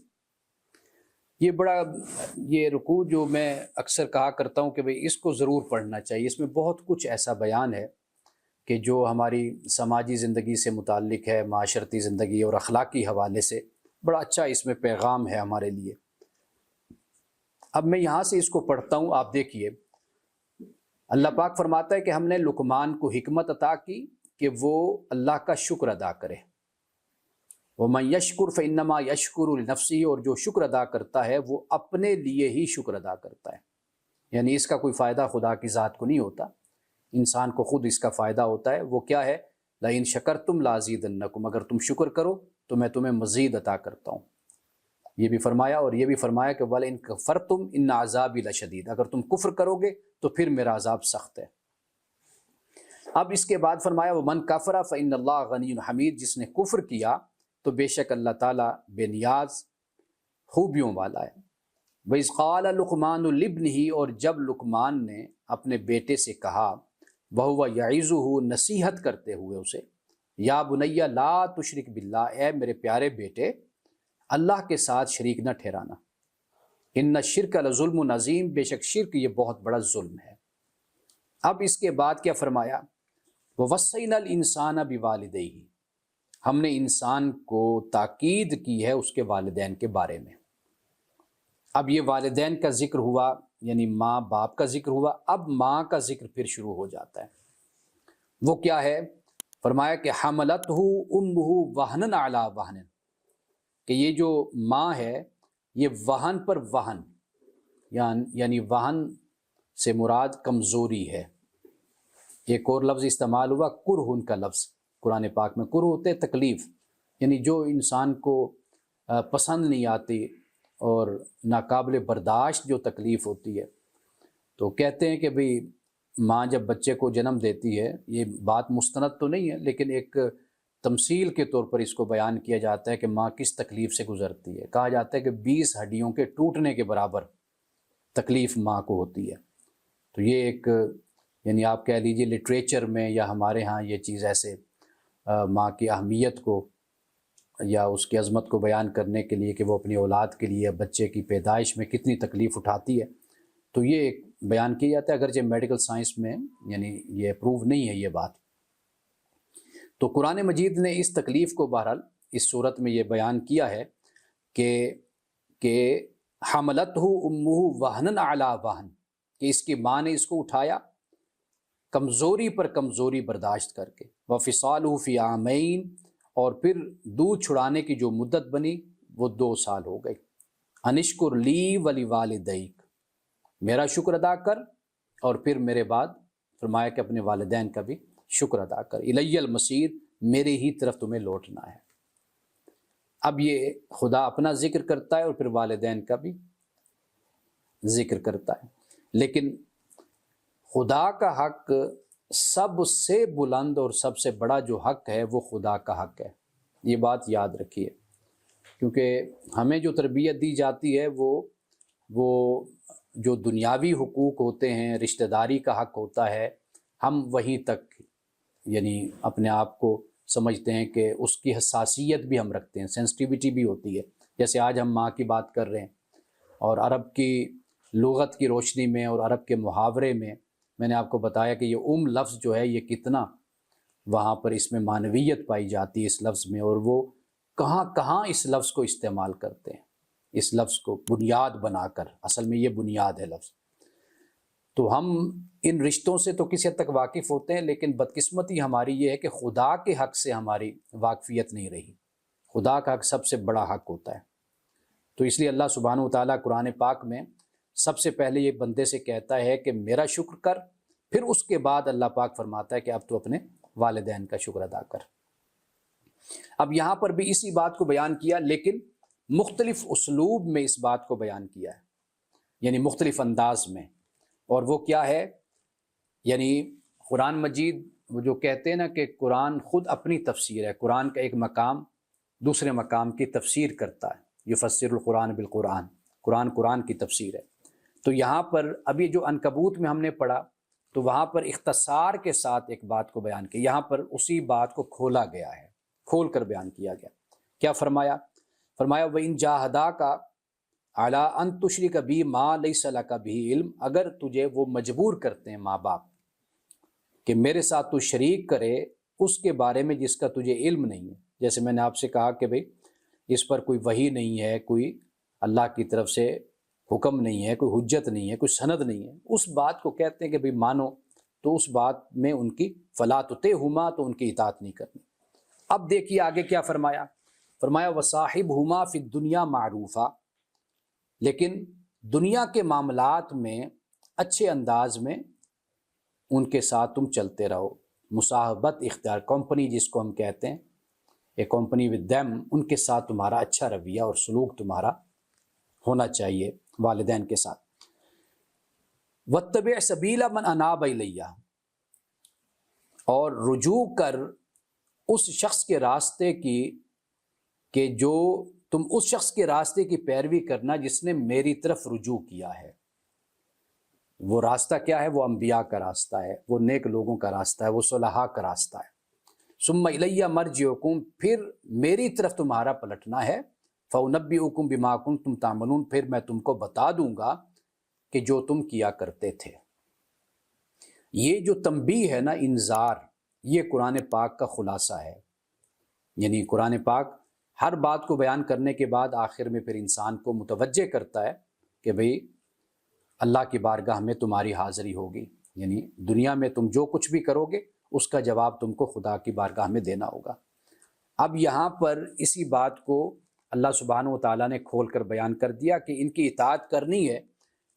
یہ رکوع جو میں اکثر کہا کرتا ہوں کہ بھئی اس کو ضرور پڑھنا چاہیے، اس میں بہت کچھ ایسا بیان ہے کہ جو ہماری سماجی زندگی سے متعلق ہے، معاشرتی زندگی اور اخلاقی حوالے سے بڑا اچھا اس میں پیغام ہے ہمارے لیے۔ اب میں یہاں سے اس کو پڑھتا ہوں، آپ دیکھیے، اللہ پاک فرماتا ہے کہ ہم نے لقمان کو حکمت عطا کی کہ وہ اللہ کا شکر ادا کرے۔ وَمَن يَشْكُرْ فَإِنَّمَا يَشْكُرُ لِنَفْسِهِ، اور جو شکر ادا کرتا ہے وہ اپنے لیے ہی شکر ادا کرتا ہے، یعنی اس کا کوئی فائدہ خدا کی ذات کو نہیں ہوتا، انسان کو خود اس کا فائدہ ہوتا ہے۔ وہ کیا ہے؟ لَإِن شَكَرْتُمْ لَأَزِيدَنَّكُمْ، اگر تم شکر کرو تو میں تمہیں مزید عطا کرتا ہوں۔ یہ بھی فرمایا، اور یہ بھی فرمایا کہ وَلَئِن كَفَرْتُمْ إِنَّ عَذَابِي لَشَدِيدٌ، اگر تم کفر کرو گے تو پھر میرا عذاب سخت ہے۔ اب اس کے بعد فرمایا وَمَنْ كَفَرَ فَإِنَّ اللَّهَ غَنِيٌّ حَمِيدٌ، جس نے کفر کیا تو بے شک اللہ تعالیٰ بے نیاز خوبیوں والا ہے۔ وَإِذْ قَالَ لُقْمَانُ لِابْنِهِ، اور جب لقمان نے اپنے بیٹے سے کہا، وَهُوَ يَعِظُهُ، نصیحت کرتے ہوئے اسے، یا بنیّ لا تشرک باللہ، اے میرے پیارے بیٹے اللہ کے ساتھ شریک نہ ٹھہرانا، ان الشرک لظلم عظیم، بے شک شرک یہ بہت بڑا ظلم ہے۔ اب اس کے بعد کیا فرمایا، وَوَصَّيْنَا الْإِنسَانَ بِوَالِدَيْهِ، ہم نے انسان کو تاکید کی ہے اس کے والدین کے بارے میں۔ اب یہ والدین کا ذکر ہوا، یعنی ماں باپ کا ذکر ہوا، اب ماں کا ذکر پھر شروع ہو جاتا ہے۔ وہ کیا ہے؟ فرمایا کہ حملتہ امہ وہنا علی وہن، کہ یہ جو ماں ہے یہ وہن پر وہن، یعنی وہن سے مراد کمزوری ہے۔ ایک اور لفظ استعمال ہوا کرہ کا لفظ قرآن پاک میں، کرہ ہوتے تکلیف، یعنی جو انسان کو پسند نہیں آتی اور ناقابل برداشت جو تکلیف ہوتی ہے۔ تو کہتے ہیں کہ بھئی ماں جب بچے کو جنم دیتی ہے، یہ بات مستند تو نہیں ہے لیکن ایک تمثیل کے طور پر اس کو بیان کیا جاتا ہے کہ ماں کس تکلیف سے گزرتی ہے۔ کہا جاتا ہے کہ 20 ہڈیوں کے ٹوٹنے کے برابر تکلیف ماں کو ہوتی ہے۔ تو یہ ایک، یعنی آپ کہہ لیجئے لٹریچر میں یا ہمارے ہاں یہ چیز ایسے ماں کی اہمیت کو یا اس کی عظمت کو بیان کرنے کے لیے کہ وہ اپنی اولاد کے لیے بچے کی پیدائش میں کتنی تکلیف اٹھاتی ہے، تو یہ ایک بیان کیا جاتا ہے، اگرچہ میڈیکل سائنس میں یعنی یہ پروو نہیں ہے یہ بات۔ تو قرآن مجید نے اس تکلیف کو بہرحال اس صورت میں یہ بیان کیا ہے کہ حملتہ امہ وہنا علی وہن، کہ اس کی ماں نے اس کو اٹھایا کمزوری پر کمزوری برداشت کر کے، وفصالہ فی عامین، اور پھر دودھ چھڑانے کی جو مدت بنی وہ 2 سال ہو گئی۔ انشکر لی ولی والدیک، میرا شکر ادا کر، اور پھر میرے بعد فرمایا کہ اپنے والدین کا بھی شکر ادا کر، الی المصیر، میرے ہی طرف تمہیں لوٹنا ہے۔ اب یہ خدا اپنا ذکر کرتا ہے اور پھر والدین کا بھی ذکر کرتا ہے، لیکن خدا کا حق سب سے بلند اور سب سے بڑا جو حق ہے وہ خدا کا حق ہے، یہ بات یاد رکھیے، کیونکہ ہمیں جو تربیت دی جاتی ہے وہ جو دنیاوی حقوق ہوتے ہیں، رشتہ داری کا حق ہوتا ہے، ہم وہیں تک یعنی اپنے آپ کو سمجھتے ہیں کہ اس کی حساسیت بھی ہم رکھتے ہیں، سینسٹیوٹی بھی ہوتی ہے۔ جیسے آج ہم ماں کی بات کر رہے ہیں، اور عرب کی لغت کی روشنی میں اور عرب کے محاورے میں نے آپ کو بتایا کہ یہ لفظ جو ہے یہ کتنا وہاں پر اس میں معنویت پائی جاتی ہے اس لفظ میں، اور وہ کہاں کہاں اس لفظ کو استعمال کرتے ہیں، اس لفظ کو بنیاد بنا کر، اصل میں یہ بنیاد ہے لفظ۔ تو ہم ان رشتوں سے تو کسی حد تک واقف ہوتے ہیں، لیکن بدقسمتی ہماری یہ ہے کہ خدا کے حق سے ہماری واقفیت نہیں رہی۔ خدا کا حق سب سے بڑا حق ہوتا ہے، تو اس لیے اللہ سبحانہ و تعالیٰ قرآن پاک میں سب سے پہلے یہ بندے سے کہتا ہے کہ میرا شکر کر، پھر اس کے بعد اللہ پاک فرماتا ہے کہ اب تو اپنے والدین کا شکر ادا کر۔ اب یہاں پر بھی اسی بات کو بیان کیا، لیکن مختلف اسلوب میں اس بات کو بیان کیا ہے، یعنی مختلف انداز میں، اور وہ کیا ہے، یعنی قرآن مجید وہ جو کہتے ہیں نا کہ قرآن خود اپنی تفسیر ہے، قرآن کا ایک مقام دوسرے مقام کی تفسیر کرتا ہے، یفسر القرآن بالقرآن، قرآن کی تفسیر ہے۔ تو یہاں پر ابھی جو عنکبوت میں ہم نے پڑھا تو وہاں پر اختصار کے ساتھ ایک بات کو بیان کیا، یہاں پر اسی بات کو کھولا گیا ہے، کھول کر بیان کیا گیا۔ کیا فرمایا؟ فرمایا وَإِن جَاهَدَاكَ عَلَىٰ أَن تُشْرِكَ بِي مَا لَيْسَ لَكَ بِهِ عِلْم، اگر تجھے وہ مجبور کرتے ہیں ماں باپ کہ میرے ساتھ تو شریک کرے اس کے بارے میں جس کا تجھے علم نہیں ہے، جیسے میں نے آپ سے کہا کہ بھئی اس پر کوئی وحی نہیں ہے، کوئی اللہ کی طرف سے حکم نہیں ہے، کوئی حجت نہیں ہے، کوئی سند نہیں ہے، اس بات کو کہتے ہیں کہ بھئی مانو، تو اس بات میں ان کی فَلَا تُطِعْهُمَا، تو ان کی اطاعت نہیں کرنی۔ اب دیکھیے آگے کیا فرمایا، فرمایا وَصَاحِبْهُمَا فِي الدُّنْيَا مَعْرُوفًا، لیکن دنیا کے معاملات میں اچھے انداز میں ان کے ساتھ تم چلتے رہو، مصاحبت اختیار، کمپنی جس کو ہم کہتے ہیں، اے کمپنی ود دیم، ان کے ساتھ تمہارا اچھا رویہ اور سلوک تمہارا ہونا چاہیے والدین کے ساتھ۔ واتبع سبیل من اناب الیہ، اور رجوع کر اس شخص کے راستے کی کہ جو تم اس شخص کے راستے کی پیروی کرنا جس نے میری طرف رجوع کیا ہے۔ وہ راستہ کیا ہے؟ وہ انبیاء کا راستہ ہے، وہ نیک لوگوں کا راستہ ہے، وہ صلحاء کا راستہ ہے۔ ثم الیہ مرجعکم، پھر میری طرف تمہارا پلٹنا ہے، فانبئکم بما کنتم تعملون، پھر میں تم کو بتا دوں گا کہ جو تم کیا کرتے تھے۔ یہ جو تنبیہ ہے نا، انذار، یہ قرآن پاک کا خلاصہ ہے۔ یعنی قرآن پاک ہر بات کو بیان کرنے کے بعد آخر میں پھر انسان کو متوجہ کرتا ہے کہ بھئی اللہ کی بارگاہ میں تمہاری حاضری ہوگی، یعنی دنیا میں تم جو کچھ بھی کرو گے اس کا جواب تم کو خدا کی بارگاہ میں دینا ہوگا۔ اب یہاں پر اسی بات کو اللہ سبحانہ و تعالیٰ نے کھول کر بیان کر دیا کہ ان کی اطاعت کرنی ہے،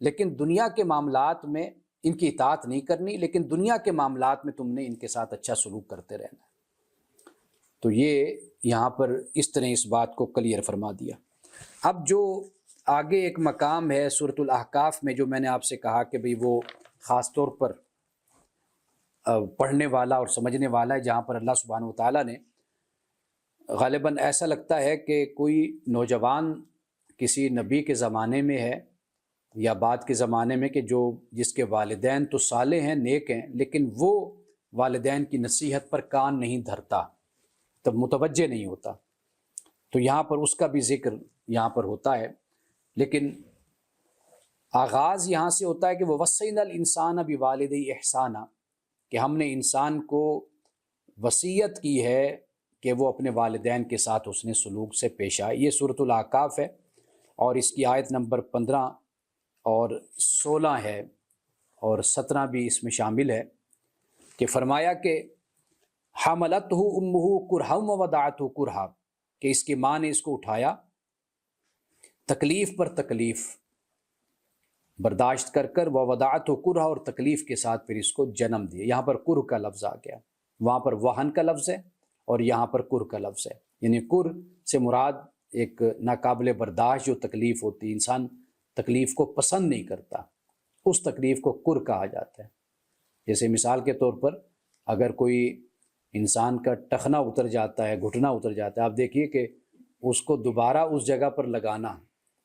لیکن دنیا کے معاملات میں ان کی اطاعت نہیں کرنی، لیکن دنیا کے معاملات میں تم نے ان کے ساتھ اچھا سلوک کرتے رہنا ہے۔ تو یہ یہاں پر اس طرح اس بات کو کلیئر فرما دیا۔ اب جو آگے ایک مقام ہے سورۃ الاحقاف میں، جو میں نے آپ سے کہا کہ بھئی وہ خاص طور پر پڑھنے والا اور سمجھنے والا ہے، جہاں پر اللہ سبحانہ و تعالیٰ نے غالباً ایسا لگتا ہے کہ کوئی نوجوان کسی نبی کے زمانے میں ہے یا بعد کے زمانے میں کہ جس کے والدین تو صالح ہیں، نیک ہیں، لیکن وہ والدین کی نصیحت پر کان نہیں دھرتا، تب متوجہ نہیں ہوتا، تو یہاں پر اس کا بھی ذکر یہاں پر ہوتا ہے۔ لیکن آغاز یہاں سے ہوتا ہے کہ وَوَصَّيْنَا الْإِنسَانَ بِوَالِدَيْهِ إِحْسَانًا، کہ ہم نے انسان کو وصیت کی ہے کہ وہ اپنے والدین کے ساتھ حسن سلوک سے پیش آئے۔ یہ سورۃ الاحقاف ہے اور اس کی آیت نمبر 15 اور 16 ہے اور 17 بھی اس میں شامل ہے، کہ فرمایا کہ حملتہ امہ کرہا ووضعتہ کرہا، کہ اس کی ماں نے اس کو اٹھایا تکلیف پر تکلیف برداشت کر کر، ووضعتہ کرہا، اور تکلیف کے ساتھ پھر اس کو جنم دیا۔ یہاں پر کرہ کا لفظ آ گیا، وہاں پر وہن کا لفظ ہے اور یہاں پر کرہ کا لفظ ہے، یعنی کرہ سے مراد ایک ناقابل برداشت جو تکلیف ہوتی ہے، انسان تکلیف کو پسند نہیں کرتا، اس تکلیف کو کرہ کہا جاتا ہے۔ جیسے مثال کے طور پر اگر کوئی انسان کا ٹخنا اتر جاتا ہے، گھٹنا اتر جاتا ہے، آپ دیکھیے کہ اس کو دوبارہ اس جگہ پر لگانا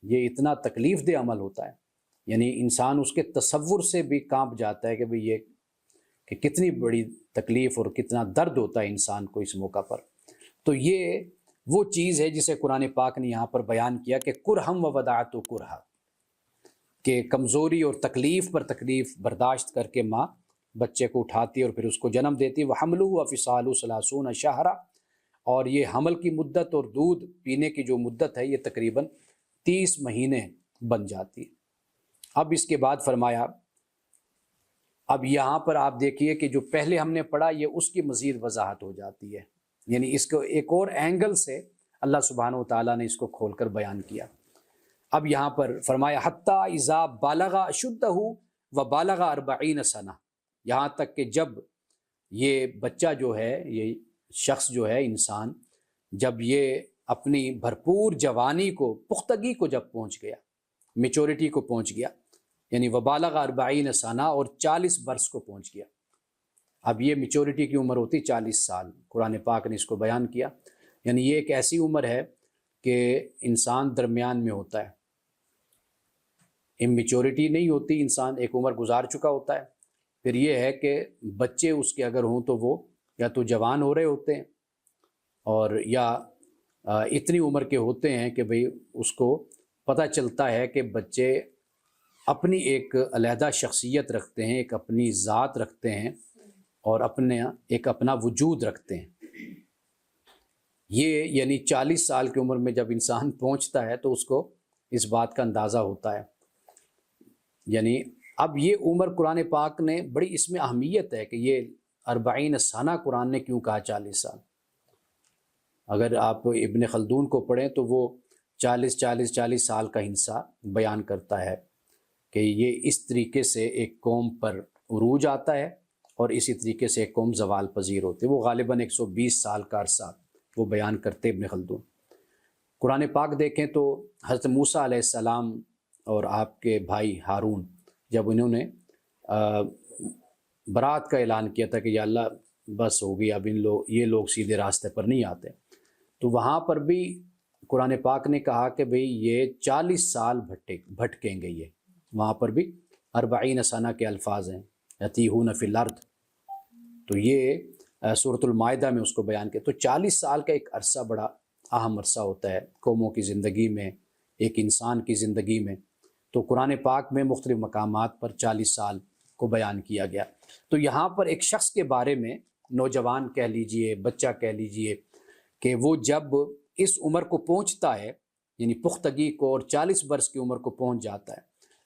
یہ اتنا تکلیف دہ عمل ہوتا ہے، یعنی انسان اس کے تصور سے بھی کانپ جاتا ہے کہ بھئی یہ کہ کتنی بڑی تکلیف اور کتنا درد ہوتا ہے انسان کو اس موقع پر۔ تو یہ وہ چیز ہے جسے قرآن پاک نے یہاں پر بیان کیا کہ کرہم ووضعتہ کرہا، کہ کمزوری اور تکلیف پر تکلیف برداشت کر کے ماں بچے کو اٹھاتی اور پھر اس کو جنم دیتی۔ وحملہ وفصالہ 30 شہرا، اور یہ حمل کی مدت اور دودھ پینے کی جو مدت ہے یہ تقریباً 30 مہینے بن جاتی ہے۔ اب اس کے بعد فرمایا، اب یہاں پر آپ دیکھیے کہ جو پہلے ہم نے پڑھا یہ اس کی مزید وضاحت ہو جاتی ہے، یعنی اس کو ایک اور اینگل سے اللہ سبحانہ و تعالیٰ نے اس کو کھول کر بیان کیا۔ اب یہاں پر فرمایا حتیٰ اذا بالغ اشدہ وبالغ 40 سنہ، یہاں تک کہ جب یہ بچہ جو ہے، یہ شخص جو ہے انسان، جب یہ اپنی بھرپور جوانی کو، پختگی کو جب پہنچ گیا، میچورٹی کو پہنچ گیا، یعنی وبالغ 40 سنہ، اور 40 برس کو پہنچ گیا۔ اب یہ میچورٹی کی عمر ہوتی 40 سال، قرآن پاک نے اس کو بیان کیا، یعنی یہ ایک ایسی عمر ہے کہ انسان درمیان میں ہوتا ہے، امیچورٹی نہیں ہوتی، انسان ایک عمر گزار چکا ہوتا ہے۔ پھر یہ ہے کہ بچے اس کے اگر ہوں تو وہ یا تو جوان ہو رہے ہوتے ہیں، اور یا اتنی عمر کے ہوتے ہیں کہ بھئی اس کو پتہ چلتا ہے کہ بچے اپنی ایک علیحدہ شخصیت رکھتے ہیں، ایک اپنی ذات رکھتے ہیں، اور ایک اپنا وجود رکھتے ہیں۔ یہ یعنی 40 سال کی عمر میں جب انسان پہنچتا ہے تو اس کو اس بات کا اندازہ ہوتا ہے۔ یعنی اب یہ عمر قرآن پاک نے بڑی اس میں اہمیت ہے کہ یہ 40 سنہ قرآن نے کیوں کہا 40 سال؟ اگر آپ ابن خلدون کو پڑھیں تو وہ 40 سال کا ہندسہ بیان کرتا ہے کہ یہ اس طریقے سے ایک قوم پر عروج آتا ہے اور اسی طریقے سے ایک قوم زوال پذیر ہوتی ہے۔ وہ غالباً 120 سال کا عرصہ وہ بیان کرتے ابن خلدون۔ قرآن پاک دیکھیں تو حضرت موسیٰ علیہ السلام اور آپ کے بھائی ہارون جب انہوں نے برات کا اعلان کیا تھا کہ یا اللہ بس ہوگی، اب یہ لوگ سیدھے راستے پر نہیں آتے، تو وہاں پر بھی قرآن پاک نے کہا کہ بھئی یہ 40 سال بھٹکیں گے، یہ وہاں پر بھی 40 سنہ کے الفاظ ہیں، یتیہون فی الارض، تو یہ سورۃ المائدہ میں اس کو بیان کیا۔ تو 40 سال کا ایک عرصہ بڑا اہم عرصہ ہوتا ہے قوموں کی زندگی میں، ایک انسان کی زندگی میں، تو قرآن پاک میں مختلف مقامات پر 40 سال کو بیان کیا گیا۔ تو یہاں پر ایک شخص کے بارے میں، نوجوان کہہ لیجئے، بچہ کہہ لیجئے، کہ وہ جب اس عمر کو پہنچتا ہے، یعنی پختگی کو، اور 40 برس کی عمر کو پہنچ جاتا ہے،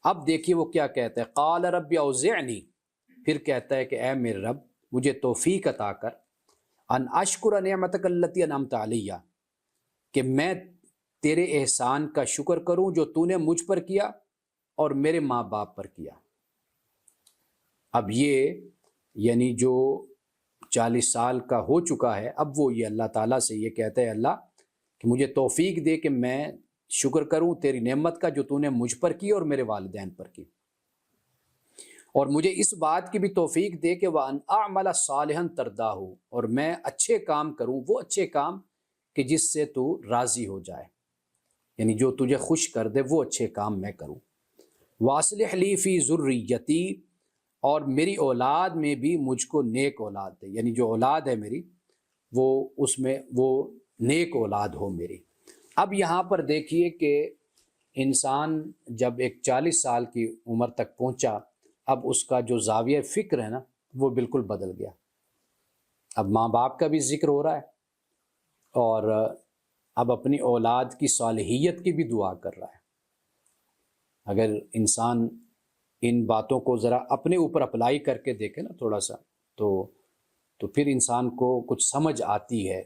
اب دیکھیے وہ کیا کہتا ہے، قال رب اوزعنی، پھر کہتا ہے کہ اے میرے رب مجھے توفیق عطا کر، ان اشکر نعمتک التی انعمت علیہ، کہ میں تیرے احسان کا شکر کروں جو تو نے مجھ پر کیا اور میرے ماں باپ پر کیا۔ اب یہ یعنی جو 40 سال کا ہو چکا ہے، اب وہ یہ اللہ تعالیٰ سے یہ کہتا ہے اللہ کہ مجھے توفیق دے کہ میں شکر کروں تیری نعمت کا جو تو نے مجھ پر کی اور میرے والدین پر کی، اور مجھے اس بات کی بھی توفیق دے کہ وَأَنْ أَعْمَلَ صَالِحًا تَرْضَاهُ، اور میں اچھے کام کروں، وہ اچھے کام کہ جس سے تو راضی ہو جائے، یعنی جو تجھے خوش کر دے وہ اچھے کام میں کروں۔ وَأَصْلِحْ لِي فِي ذُرِّيَّتِي، اور میری اولاد میں بھی مجھ کو نیک اولاد دے، یعنی جو اولاد ہے میری وہ اس میں وہ نیک اولاد ہو میری۔ اب یہاں پر دیکھیے کہ انسان جب ایک 40 سال کی عمر تک پہنچا، اب اس کا جو زاویہ فکر ہے نا وہ بالکل بدل گیا۔ اب ماں باپ کا بھی ذکر ہو رہا ہے اور اب اپنی اولاد کی صالحیت کی بھی دعا کر رہا ہے۔ اگر انسان ان باتوں کو ذرا اپنے اوپر اپلائی کر کے دیکھے نا تھوڑا سا، تو پھر انسان کو کچھ سمجھ آتی ہے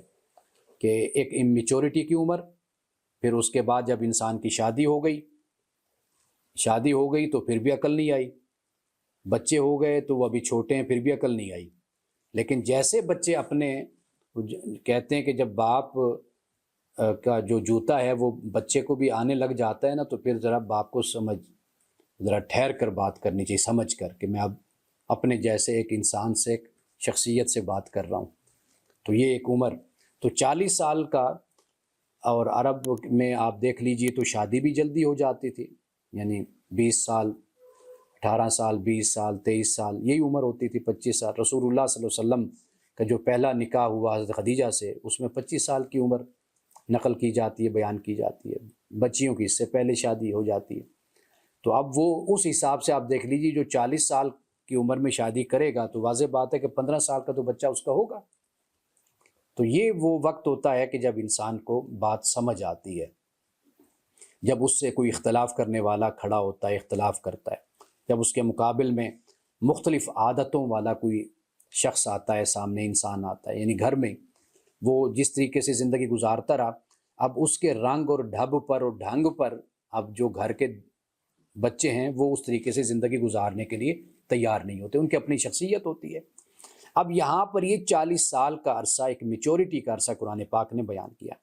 کہ ایک امیچورٹی کی عمر، پھر اس کے بعد جب انسان کی شادی ہو گئی تو پھر بھی عقل نہیں آئی، بچے ہو گئے تو وہ ابھی چھوٹے ہیں پھر بھی عقل نہیں آئی، لیکن جیسے بچے اپنے کہتے ہیں کہ جب باپ کا جو جوتا ہے وہ بچے کو بھی آنے لگ جاتا ہے نا، تو پھر ذرا باپ کو ذرا ٹھہر کر بات کرنی چاہیے، سمجھ کر کہ میں اب اپنے جیسے ایک انسان سے، ایک شخصیت سے بات کر رہا ہوں۔ تو یہ ایک عمر تو 40 سال کا، اور عرب میں آپ دیکھ لیجئے تو شادی بھی جلدی ہو جاتی تھی، یعنی 20 سال، 18 سال، 20 سال، 23 سال، یہی عمر ہوتی تھی، 25 سال۔ رسول اللہ صلی اللہ علیہ وسلم کا جو پہلا نکاح ہوا حضرت خدیجہ سے، اس میں 25 سال کی عمر نقل کی جاتی ہے، بیان کی جاتی ہے، بچیوں کی اس سے پہلے شادی ہو جاتی ہے۔ تو اب وہ اس حساب سے آپ دیکھ لیجیے، جو 40 سال کی عمر میں شادی کرے گا تو واضح بات ہے کہ 15 سال کا تو بچہ اس کا ہوگا۔ تو یہ وہ وقت ہوتا ہے کہ جب انسان کو بات سمجھ آتی ہے، جب اس سے کوئی اختلاف کرنے والا کھڑا ہوتا ہے، اختلاف کرتا ہے، جب اس کے مقابل میں مختلف عادتوں والا کوئی شخص آتا ہے، سامنے انسان آتا ہے، یعنی گھر میں وہ جس طریقے سے زندگی گزارتا رہا، اب اس کے رنگ اور ڈھب پر اور ڈھنگ پر اب جو گھر کے بچے ہیں وہ اس طریقے سے زندگی گزارنے کے لیے تیار نہیں ہوتے، ان کی اپنی شخصیت ہوتی ہے۔ اب یہاں پر یہ 40 سال کا عرصہ، ایک میچورٹی کا عرصہ قرآن پاک نے بیان کیا،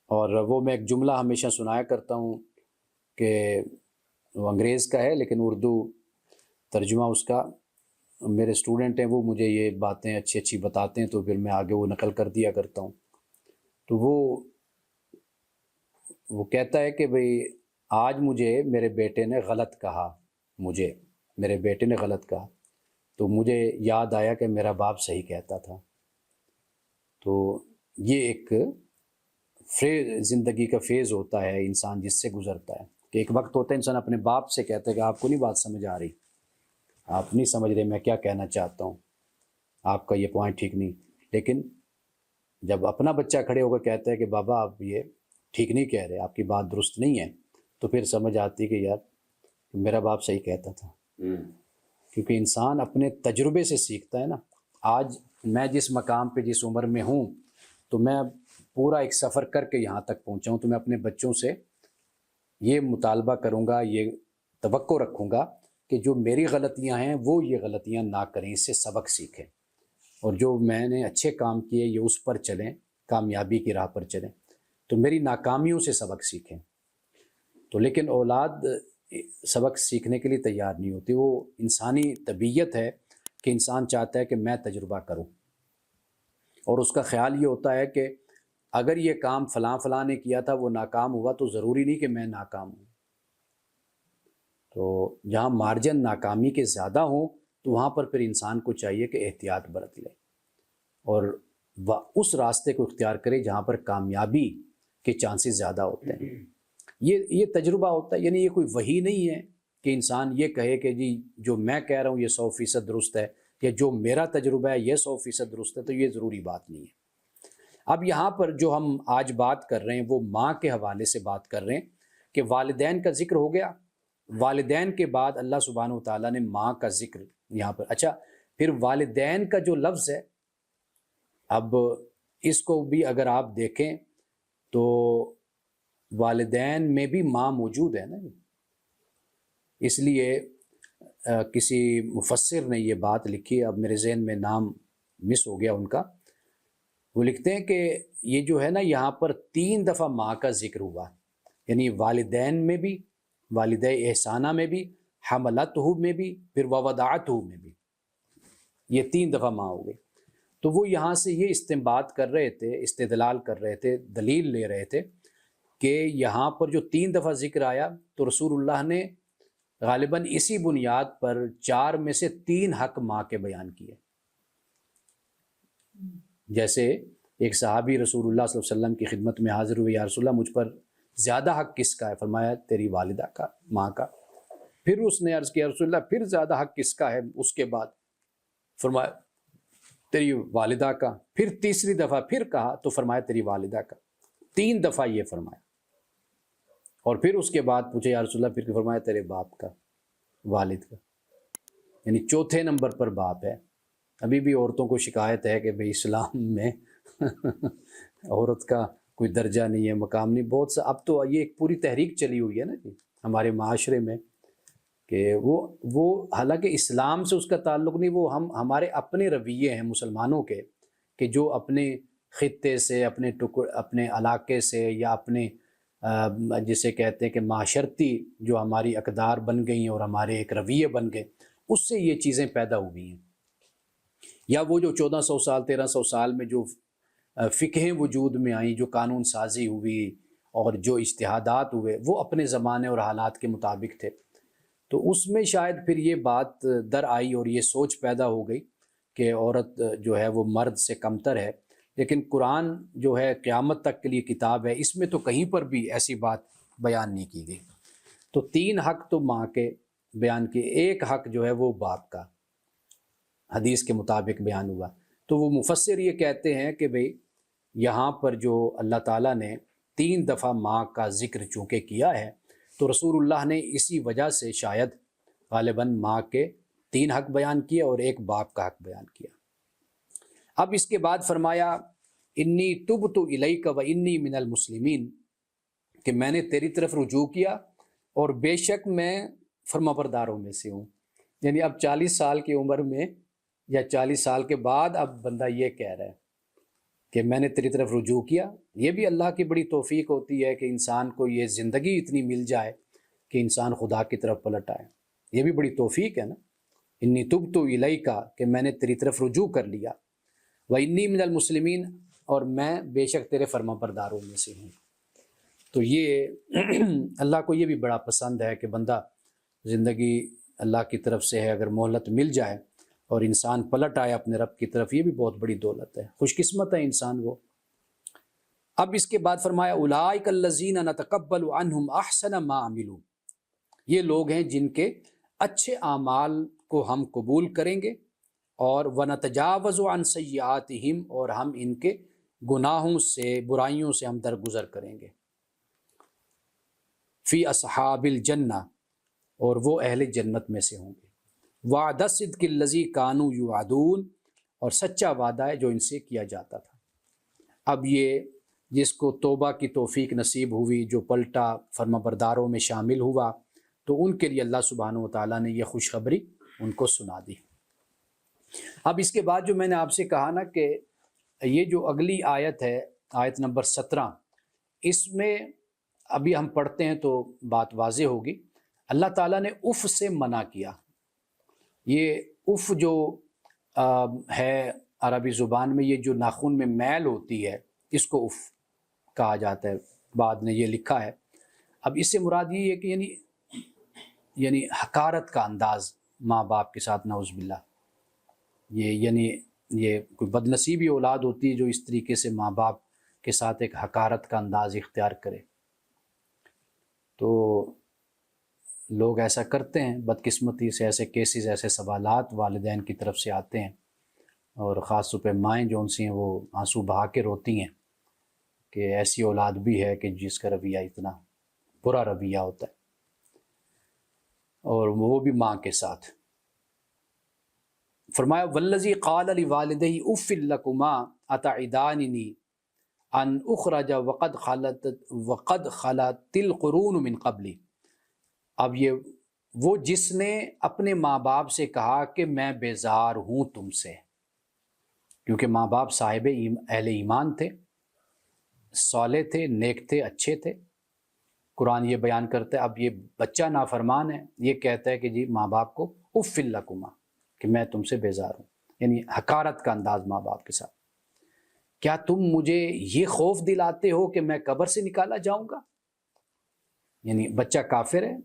اور وہ میں ایک جملہ ہمیشہ سنایا کرتا ہوں کہ وہ انگریز کا ہے لیکن اردو ترجمہ اس کا، میرے اسٹوڈنٹ ہیں وہ مجھے یہ باتیں اچھی اچھی بتاتے ہیں تو پھر میں آگے وہ نقل کر دیا کرتا ہوں۔ تو وہ کہتا ہے کہ بھئی آج مجھے میرے بیٹے نے غلط کہا، میرے بیٹے نے غلط کہا، تو مجھے یاد آیا کہ میرا باپ صحیح کہتا تھا۔ تو یہ ایک زندگی کا فیز ہوتا ہے انسان جس سے گزرتا ہے، کہ ایک وقت ہوتا ہے انسان اپنے باپ سے کہتا ہے کہ آپ کو نہیں بات سمجھ آ رہی، آپ نہیں سمجھ رہے میں کیا کہنا چاہتا ہوں، آپ کا یہ پوائنٹ ٹھیک نہیں، لیکن جب اپنا بچہ کھڑے ہو کر کہتا ہے کہ بابا آپ یہ ٹھیک نہیں کہہ رہے، آپ کی بات درست نہیں ہے، تو پھر سمجھ آتی ہے کہ یار میرا باپ صحیح کہتا تھا۔ کیونکہ انسان اپنے تجربے سے سیکھتا ہے نا۔ آج میں جس مقام پہ جس عمر میں ہوں تو میں پورا ایک سفر کر کے یہاں تک پہنچا ہوں، تو میں اپنے بچوں سے یہ مطالبہ کروں گا، یہ توقع رکھوں گا کہ جو میری غلطیاں ہیں وہ یہ غلطیاں نہ کریں، اس سے سبق سیکھیں، اور جو میں نے اچھے کام کیے یہ اس پر چلیں، کامیابی کی راہ پر چلیں۔ تو میری ناکامیوں سے سبق سیکھیں. تو لیکن اولاد سبق سیکھنے کے لیے تیار نہیں ہوتی. وہ انسانی طبیعت ہے کہ انسان چاہتا ہے کہ میں تجربہ کروں، اور اس کا خیال یہ ہوتا ہے کہ اگر یہ کام فلاں فلاں نے کیا تھا وہ ناکام ہوا تو ضروری نہیں کہ میں ناکام ہوں. تو جہاں مارجن ناکامی کے زیادہ ہوں تو وہاں پر پھر انسان کو چاہیے کہ احتیاط برت لے اور اس راستے کو اختیار کرے جہاں پر کامیابی کے چانسز زیادہ ہوتے ہیں. یہ تجربہ ہوتا ہے، یعنی یہ کوئی وحی نہیں ہے کہ انسان یہ کہے کہ جی جو میں کہہ رہا ہوں یہ 100% درست ہے، یا جو میرا تجربہ ہے یہ 100% درست ہے. تو یہ ضروری بات نہیں ہے. اب یہاں پر جو ہم آج بات کر رہے ہیں وہ ماں کے حوالے سے بات کر رہے ہیں کہ والدین کا ذکر ہو گیا، والدین کے بعد اللہ سبحانہ و تعالیٰ نے ماں کا ذکر یہاں پر. اچھا، پھر والدین کا جو لفظ ہے، اب اس کو بھی اگر آپ دیکھیں تو والدین میں بھی ماں موجود ہے نا. اس لیے کسی مفسر نے یہ بات لکھی، اب میرے ذہن میں نام مس ہو گیا ان کا. وہ لکھتے ہیں کہ یہ جو ہے نا یہاں پر 3 دفعہ ماں کا ذکر ہوا، یعنی والدین میں بھی، والدہ احسانہ میں بھی، حملتہ میں بھی، پھر ووضعتہ میں بھی. یہ 3 دفعہ ماں ہو گئی. تو وہ یہاں سے یہ استنباط کر رہے تھے، استدلال کر رہے تھے، دلیل لے رہے تھے کہ یہاں پر جو 3 دفعہ ذکر آیا تو رسول اللہ نے غالباً اسی بنیاد پر 4 میں سے 3 حق ماں کے بیان کیے. جیسے ایک صحابی رسول اللہ صلی اللہ علیہ وسلم کی خدمت میں حاضر ہوئے، یا رسول اللہ مجھ پر زیادہ حق کس کا ہے؟ فرمایا تیری والدہ کا، ماں کا. پھر اس نے عرض کیا رسول اللہ پھر زیادہ حق کس کا ہے؟ اس کے بعد فرمایا تیری والدہ کا. پھر تیسری دفعہ پھر کہا تو فرمایا تیری والدہ کا. 3 دفعہ یہ فرمایا. اور پھر اس کے بعد پوچھے یا رسول اللہ پھر فرمایا تیرے باپ کا، والد کا. یعنی 4تھے نمبر پر باپ ہے. ابھی بھی عورتوں کو شکایت ہے کہ بھئی اسلام میں عورت کا کوئی درجہ نہیں ہے، مقام نہیں. بہت سا اب تو یہ ایک پوری تحریک چلی ہوئی ہے نا جی ہمارے معاشرے میں کہ وہ حالانکہ اسلام سے اس کا تعلق نہیں، وہ ہمارے اپنے رویے ہیں مسلمانوں کے کہ جو اپنے خطے سے، اپنے علاقے سے، یا اپنے جسے کہتے ہیں کہ معاشرتی جو ہماری اقدار بن گئی ہیں اور ہمارے ایک رویے بن گئے، اس سے یہ چیزیں پیدا ہوئی ہیں. یا وہ جو 1400 سال 1300 سال میں جو فقہیں وجود میں آئیں، جو قانون سازی ہوئی اور جو اجتہادات ہوئے وہ اپنے زمانے اور حالات کے مطابق تھے. تو اس میں شاید پھر یہ بات در آئی اور یہ سوچ پیدا ہو گئی کہ عورت جو ہے وہ مرد سے کمتر ہے. لیکن قرآن جو ہے قیامت تک کے لیے کتاب ہے، اس میں تو کہیں پر بھی ایسی بات بیان نہیں کی گئی. تو 3 حق تو ماں کے بیان کیے، ایک حق جو ہے وہ باپ کا حدیث کے مطابق بیان ہوا. تو وہ مفسر یہ کہتے ہیں کہ بھئی یہاں پر جو اللہ تعالیٰ نے 3 دفعہ ماں کا ذکر چونکہ کیا ہے تو رسول اللہ نے اسی وجہ سے شاید غالباً ماں کے 3 حق بیان کیے اور ایک باپ کا حق بیان کیا. اب اس کے بعد فرمایا انی تبت الیک و انی من المسلمین، کہ میں نے تیری طرف رجوع کیا اور بے شک میں فرما برداروں میں سے ہوں. یعنی اب 40 سال کی عمر میں یا 40 سال کے بعد اب بندہ یہ کہہ رہا ہے کہ میں نے تیری طرف رجوع کیا. یہ بھی اللہ کی بڑی توفیق ہوتی ہے کہ انسان کو یہ زندگی اتنی مل جائے کہ انسان خدا کی طرف پلٹ آئے. یہ بھی بڑی توفیق ہے نا. انی تبت الیک، کہ میں نے تیری طرف رجوع کر لیا، و انی من المسلمین، اور میں بے شک تیرے فرما برداروں میں سے ہوں. تو یہ اللہ کو یہ بھی بڑا پسند ہے کہ بندہ زندگی اللہ کی طرف سے ہے، اگر مہلت مل جائے اور انسان پلٹ آئے اپنے رب کی طرف، یہ بھی بہت بڑی دولت ہے، خوش قسمت ہے انسان وہ. اب اس کے بعد فرمایا اولئک الذین نتقبل عنہم احسن ما عملوا، یہ لوگ ہیں جن کے اچھے اعمال کو ہم قبول کریں گے، اور ونتجاوز عن سیئاتہم، اور ہم ان کے گناہوں سے، برائیوں سے ہم درگزر کریں گے. فی اصحاب الجنہ، اور وہ اہل جنت میں سے ہوں گے. وعد الصدق الذی کانوا یوعدون، اور سچا وعدہ ہے جو ان سے کیا جاتا تھا. اب یہ جس کو توبہ کی توفیق نصیب ہوئی، جو پلٹا فرما برداروں میں شامل ہوا، تو ان کے لیے اللہ سبحانہ و تعالیٰ نے یہ خوشخبری ان کو سنا دی. اب اس کے بعد جو میں نے آپ سے کہا نا کہ یہ جو اگلی آیت ہے، آیت نمبر 17، اس میں ابھی ہم پڑھتے ہیں تو بات واضح ہوگی. اللہ تعالیٰ نے اف سے منع کیا. یہ اف جو ہے عربی زبان میں، یہ جو ناخن میں میل ہوتی ہے اس کو اف کہا جاتا ہے. بعد نے یہ لکھا ہے. اب اس سے مراد یہ ہے کہ یعنی حقارت کا انداز ماں باپ کے ساتھ، نعوذ باللہ. یہ کوئی بد نصیبی اولاد ہوتی ہے جو اس طریقے سے ماں باپ کے ساتھ ایک حقارت کا انداز اختیار کرے. تو لوگ ایسا کرتے ہیں، بدقسمتی سے ایسے کیسز، ایسے سوالات والدین کی طرف سے آتے ہیں، اور خاص طور پہ مائیں جو ان سے ہیں وہ آنسو بہا کے روتی ہیں کہ ایسی اولاد بھی ہے کہ جس کا رویہ اتنا برا رویہ ہوتا ہے، اور وہ بھی ماں کے ساتھ. فرمایا والذی قال لوالدہ اف لکما اتعداننی ان اخرج وقد خلت القرون من قبلی. اب یہ وہ جس نے اپنے ماں باپ سے کہا کہ میں بیزار ہوں تم سے، کیونکہ ماں باپ صاحب اہل ایمان تھے، صالح تھے، نیک تھے، اچھے تھے. قرآن یہ بیان کرتا ہے. اب یہ بچہ نافرمان ہے، یہ کہتا ہے کہ جی ماں باپ کو اف لکما، کہ میں تم سے بیزار ہوں، یعنی حقارت کا انداز ماں باپ کے ساتھ. کیا تم مجھے یہ خوف دلاتے ہو کہ میں قبر سے نکالا جاؤں گا؟ یعنی بچہ کافر ہے،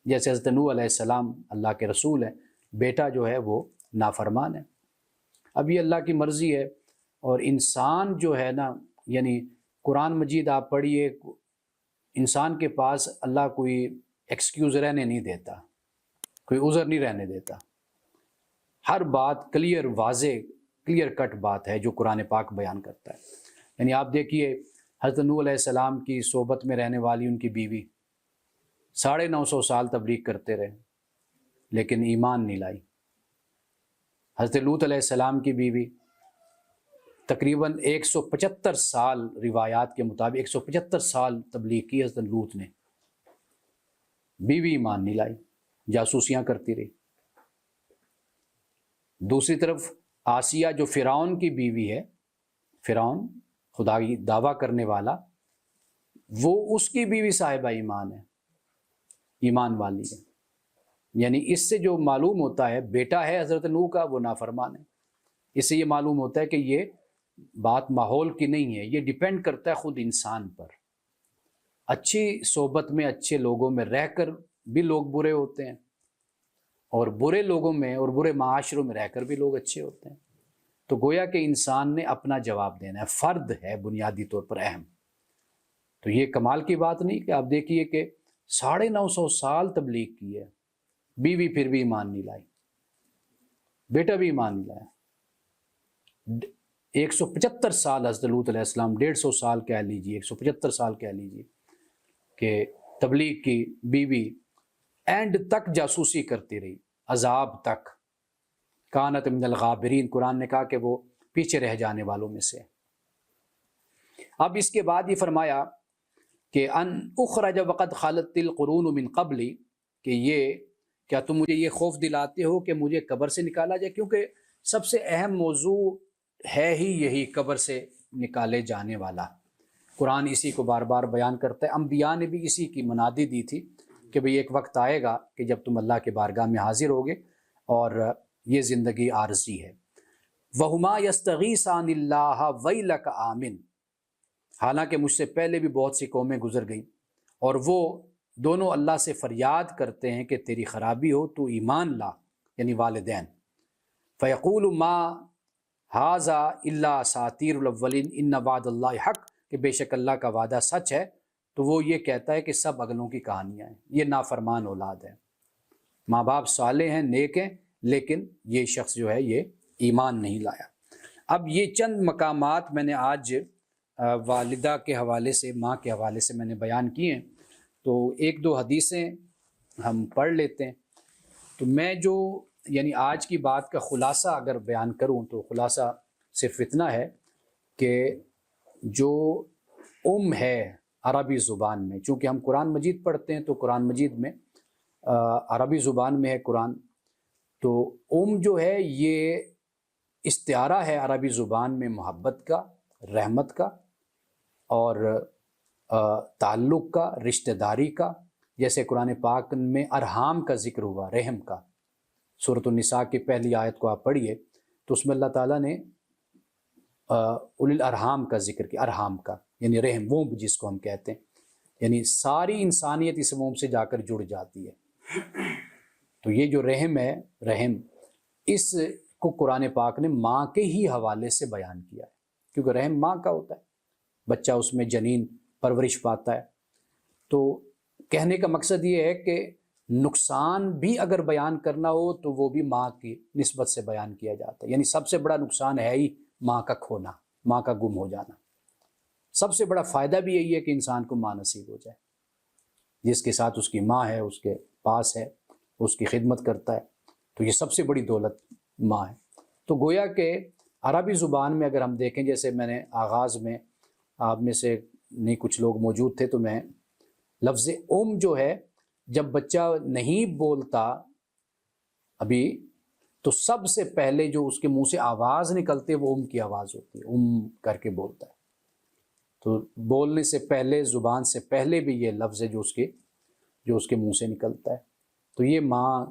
جیسے حضرت نوح علیہ السلام اللہ کے رسول ہیں، بیٹا جو ہے وہ نافرمان ہے. اب یہ اللہ کی مرضی ہے. اور انسان جو ہے نا، یعنی قرآن مجید آپ پڑھیے، انسان کے پاس اللہ کوئی ایکسکیوز رہنے نہیں دیتا، کوئی عذر نہیں رہنے دیتا. ہر بات کلیئر، واضح، کلیئر کٹ بات ہے جو قرآن پاک بیان کرتا ہے. یعنی آپ دیکھیے حضرت نوح علیہ السلام کی صحبت میں رہنے والی ان کی بیوی 950 سال تبلیغ کرتے رہے لیکن ایمان نہیں لائی. حضرت لوط علیہ السلام کی بیوی تقریباً 175 سال، روایات کے مطابق 175 سال تبلیغ کی حضرت لوط نے، بیوی ایمان نہیں لائی، جاسوسیاں کرتی رہی. دوسری طرف آسیہ جو فرعون کی بیوی ہے، فرعون خدا کی دعویٰ کرنے والا، وہ اس کی بیوی صاحبہ ایمان ہے، ایمان والی ہے. یعنی اس سے جو معلوم ہوتا ہے بیٹا ہے حضرت نوح کا وہ نافرمان ہے. اس سے یہ معلوم ہوتا ہے کہ یہ بات ماحول کی نہیں ہے، یہ ڈیپینڈ کرتا ہے خود انسان پر. اچھی صحبت میں، اچھے لوگوں میں رہ کر بھی لوگ برے ہوتے ہیں، اور برے لوگوں میں اور برے معاشروں میں رہ کر بھی لوگ اچھے ہوتے ہیں. تو گویا کہ انسان نے اپنا جواب دینا ہے، فرد ہے بنیادی طور پر اہم. تو یہ کمال کی بات نہیں کہ آپ دیکھیے کہ 950 سال تبلیغ کی ہے، بیوی پھر بھی ایمان نہیں لائی، بیٹا بھی ایمان نہیں لایا. 175 سال حضرت لوط علیہ السلام، 150 سال کہہ لیجیے، 175 سال کہہ لیجیے کہ تبلیغ کی. بیوی اینڈ تک جاسوسی کرتی رہی، عذاب تک. کانت من الغابرین، قرآن نے کہا کہ وہ پیچھے رہ جانے والوں میں سے. اب اس کے بعد یہ فرمایا کہ ان اخرج وقد خلت القرون من قبلی، کہ یہ کیا تم مجھے یہ خوف دلاتے ہو کہ مجھے قبر سے نکالا جائے؟ کیونکہ سب سے اہم موضوع ہے ہی یہی، قبر سے نکالے جانے والا. قرآن اسی کو بار بار بیان کرتا ہے. انبیاء نے بھی اسی کی منادی دی تھی کہ بھئی ایک وقت آئے گا کہ جب تم اللہ کے بارگاہ میں حاضر ہوگے اور یہ زندگی عارضی ہے. وَهُمَا يَسْتَغِيثَانِ اللَّهَ وَيْلَكَ آمِن، حالانکہ مجھ سے پہلے بھی بہت سی قومیں گزر گئیں اور وہ دونوں اللہ سے فریاد کرتے ہیں کہ تیری خرابی ہو، تو ایمان لا، یعنی والدین. فَيَقُولُ مَا هَذَا إِلَّا أَسَاطِيرُ الْأَوَّلِينَ إِنَّ وَعْدَ اللَّهِ حَقٌّ، کہ بے شک اللہ کا وعدہ سچ ہے. تو وہ یہ کہتا ہے کہ سب اگلوں کی کہانیاں ہیں، یہ نافرمان اولاد ہے. ماں باپ صالح ہیں، نیک ہیں، لیکن یہ شخص جو ہے یہ ایمان نہیں لایا. اب یہ چند مقامات میں نے آج والدہ کے حوالے سے، ماں کے حوالے سے میں نے بیان کیے ہیں. تو ایک دو حدیثیں ہم پڑھ لیتے ہیں. تو میں جو یعنی آج کی بات کا خلاصہ اگر بیان کروں تو خلاصہ صرف اتنا ہے کہ جو ہے عربی زبان میں، چونکہ ہم قرآن مجید پڑھتے ہیں تو قرآن مجید میں عربی زبان میں ہے قرآن، تو جو ہے یہ استعارہ ہے عربی زبان میں محبت کا، رحمت کا، اور تعلق کا، رشتہ داری کا، جیسے قرآن پاک میں ارحام کا ذکر ہوا، رحم کا۔ سورۃ النساء کی پہلی آیت کو آپ پڑھیے تو اس میں اللہ تعالیٰ نے اولی الارحام کا ذکر کیا، ارحام کا یعنی رحم، وومب جس کو ہم کہتے ہیں، یعنی ساری انسانیت اس وومب سے جا کر جڑ جاتی ہے۔ تو یہ جو رحم ہے، رحم، اس کو قرآن پاک نے ماں کے ہی حوالے سے بیان کیا ہے، کیونکہ رحم ماں کا ہوتا ہے، بچہ اس میں جنین پرورش پاتا ہے۔ تو کہنے کا مقصد یہ ہے کہ نقصان بھی اگر بیان کرنا ہو تو وہ بھی ماں کی نسبت سے بیان کیا جاتا ہے، یعنی سب سے بڑا نقصان ہے ہی ماں کا کھونا، ماں کا گم ہو جانا۔ سب سے بڑا فائدہ بھی یہی ہے کہ انسان کو ماں نصیب ہو جائے، جس کے ساتھ اس کی ماں ہے، اس کے پاس ہے، اس کی خدمت کرتا ہے، تو یہ سب سے بڑی دولت ماں ہے۔ تو گویا کہ عربی زبان میں اگر ہم دیکھیں، جیسے میں نے آغاز میں، آپ میں سے نہیں کچھ لوگ موجود تھے، تو میں لفظ جو ہے، جب بچہ نہیں بولتا ابھی، تو سب سے پہلے جو اس کے منہ سے آواز نکلتے وہ کی آواز ہوتی ہے، کر کے بولتا ہے۔ تو بولنے سے پہلے، زبان سے پہلے بھی یہ لفظ ہے جو اس کے منہ سے نکلتا ہے۔ تو یہ ماں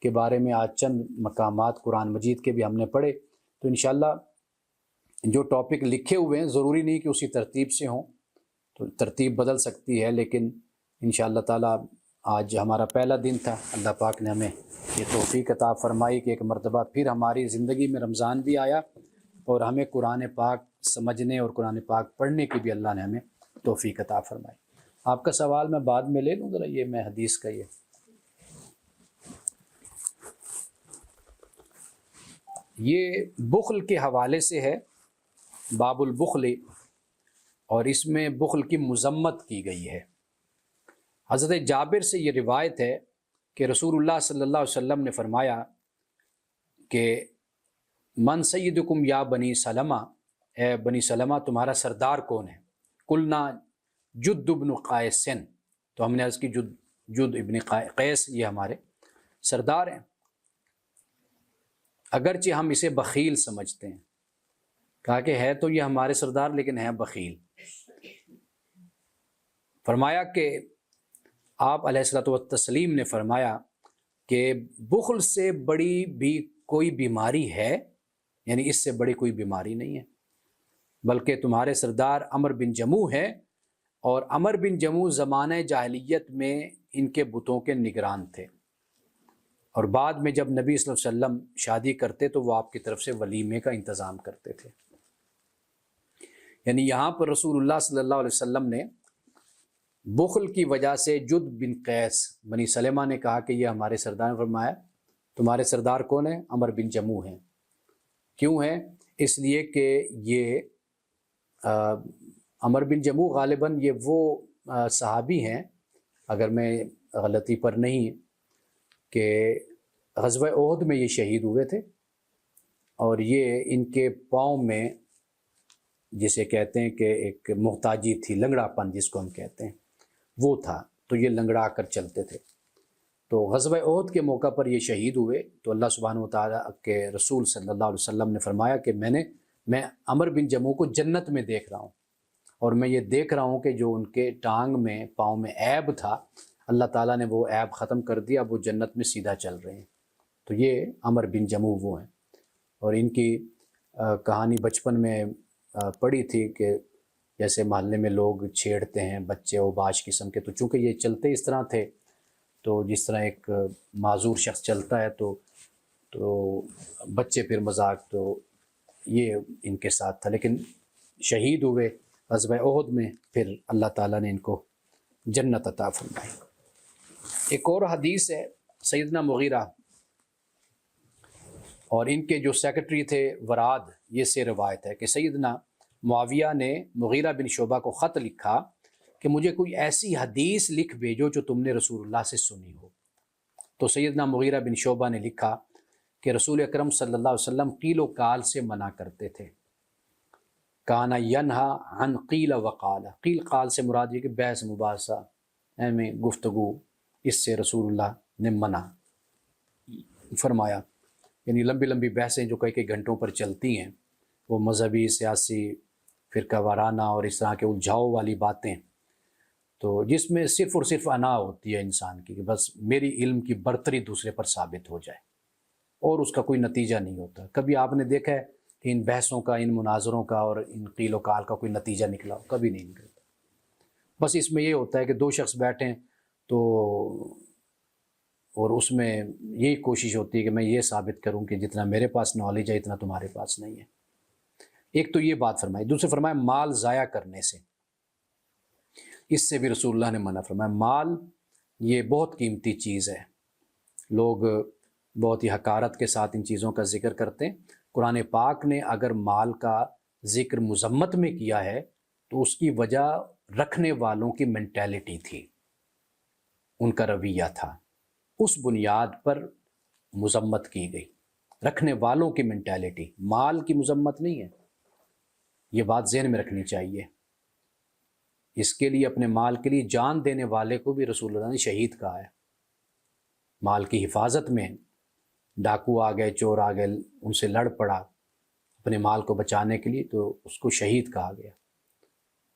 کے بارے میں آج چند مقامات قرآن مجید کے بھی ہم نے پڑھے۔ تو انشاءاللہ جو ٹاپک لکھے ہوئے ہیں ضروری نہیں کہ اسی ترتیب سے ہوں، تو ترتیب بدل سکتی ہے، لیکن انشاءاللہ تعالیٰ آج ہمارا پہلا دن تھا، اللہ پاک نے ہمیں یہ توفیق عطا فرمائی کہ ایک مرتبہ پھر ہماری زندگی میں رمضان بھی آیا، اور ہمیں قرآن پاک سمجھنے اور قرآن پاک پڑھنے کی بھی اللہ نے ہمیں توفیق عطا فرمائی۔ آپ کا سوال میں بعد میں لے لوں ذرا، یہ میں حدیث کا یہ بخل کے حوالے سے ہے، باب البخل، اور اس میں بخل کی مذمت کی گئی ہے۔ حضرت جابر سے یہ روایت ہے کہ رسول اللہ صلی اللہ علیہ وسلم نے فرمایا کہ من سیدکم یا بنی سلمہ، اے بنی سلمہ تمہارا سردار کون ہے؟ قلنا جد ابن قیس، تو ہم نے عرض کی جد ابن قیس یہ ہمارے سردار ہیں، اگرچہ ہم اسے بخیل سمجھتے ہیں۔ کہا کہ ہے تو یہ ہمارے سردار لیکن ہے بخیل۔ فرمایا کہ آپ علیہ الصلوۃ والتسلیم نے فرمایا کہ بخل سے بڑی بھی کوئی بیماری ہے، یعنی اس سے بڑی کوئی بیماری نہیں ہے، بلکہ تمہارے سردار عمرو بن جموح ہے، اور عمرو بن جموح زمانہ جاہلیت میں ان کے بتوں کے نگران تھے، اور بعد میں جب نبی صلی اللہ علیہ وسلم شادی کرتے تو وہ آپ کی طرف سے ولیمے کا انتظام کرتے تھے۔ یعنی یہاں پر رسول اللہ صلی اللہ علیہ وسلم نے بخل کی وجہ سے جد بن قیس بنی سلمہ نے کہا کہ یہ ہمارے سردار، فرمایا تمہارے سردار کون ہیں؟ عمرو بن جموح ہیں۔ کیوں ہیں؟ اس لیے کہ یہ عمرو بن جموح غالباً یہ وہ صحابی ہیں، اگر میں غلطی پر نہیں، کہ غزوہ احد میں یہ شہید ہوئے تھے، اور یہ ان کے پاؤں میں جسے کہتے ہیں کہ ایک محتاجی تھی، لنگڑا پن جس کو ہم کہتے ہیں وہ تھا، تو یہ لنگڑا کر چلتے تھے۔ تو غزوہ احد کے موقع پر یہ شہید ہوئے، تو اللہ سبحانہ وتعالیٰ کے رسول صلی اللہ علیہ وسلم نے فرمایا کہ میں عمرو بن جموح کو جنت میں دیکھ رہا ہوں، اور میں یہ دیکھ رہا ہوں کہ جو ان کے ٹانگ میں، پاؤں میں عیب تھا، اللہ تعالیٰ نے وہ عیب ختم کر دیا، اب وہ جنت میں سیدھا چل رہے ہیں۔ تو یہ عمرو بن جموح وہ ہیں، اور ان کی کہانی بچپن میں پڑھی تھی کہ جیسے محلے میں لوگ چھیڑتے ہیں بچے اوباش قسم کے، تو چونکہ یہ چلتے اس طرح تھے، تو جس طرح ایک معذور شخص چلتا ہے تو بچے پھر مذاق، تو یہ ان کے ساتھ تھا، لیکن شہید ہوئے غزوہ احد میں، پھر اللہ تعالیٰ نے ان کو جنت عطا فرمائی۔ ایک اور حدیث ہے سیدنا مغیرہ اور ان کے جو سیکرٹری تھے وراد، یہ سے روایت ہے کہ سیدنا معاویہ نے مغیرہ بن شعبہ کو خط لکھا کہ مجھے کوئی ایسی حدیث لکھ بھیجو جو تم نے رسول اللہ سے سنی ہو۔ تو سیدنا مغیرہ بن شعبہ نے لکھا کہ رسول اکرم صلی اللہ علیہ وسلم قیل و قال سے منع کرتے تھے، کانا ینہا عن قیل و قال، قیل قال سے مراد یہ کہ بحث مباحثہ میں گفتگو، اس سے رسول اللہ نے منع فرمایا، یعنی لمبی لمبی بحثیں جو کئی گھنٹوں پر چلتی ہیں، وہ مذہبی، سیاسی، فرقہ وارانہ اور اس طرح کے الجھاؤ والی باتیں، تو جس میں صرف اور صرف انا ہوتی ہے انسان کی کہ بس میری علم کی برتری دوسرے پر ثابت ہو جائے، اور اس کا کوئی نتیجہ نہیں ہوتا۔ کبھی آپ نے دیکھا ہے کہ ان بحثوں کا، ان مناظروں کا اور ان قیل و قال کا کوئی نتیجہ نکلا ہو؟ کبھی نہیں نکلتا۔ بس اس میں یہ ہوتا ہے کہ دو شخص بیٹھیں تو، اور اس میں یہی کوشش ہوتی ہے کہ میں یہ ثابت کروں کہ جتنا میرے پاس نالج ہے اتنا تمہارے پاس نہیں ہے۔ ایک تو یہ بات فرمائی۔ دوسرے فرمایا مال ضائع کرنے سے، اس سے بھی رسول اللہ نے منع فرمایا۔ مال یہ بہت قیمتی چیز ہے، لوگ بہت ہی حقارت کے ساتھ ان چیزوں کا ذکر کرتے ہیں۔ قرآن پاک نے اگر مال کا ذکر مذمت میں کیا ہے تو اس کی وجہ رکھنے والوں کی مینٹیلٹی تھی، ان کا رویہ تھا، اس بنیاد پر مذمت کی گئی۔ رکھنے والوں کی مینٹیلٹی، مال کی مذمت نہیں ہے، یہ بات ذہن میں رکھنی چاہیے۔ اس کے لیے، اپنے مال کے لیے جان دینے والے کو بھی رسول اللہ نے شہید کہا ہے۔ مال کی حفاظت میں ڈاکو آ گئے، چور آ گئے، ان سے لڑ پڑا اپنے مال کو بچانے کے لیے، تو اس کو شہید کہا گیا۔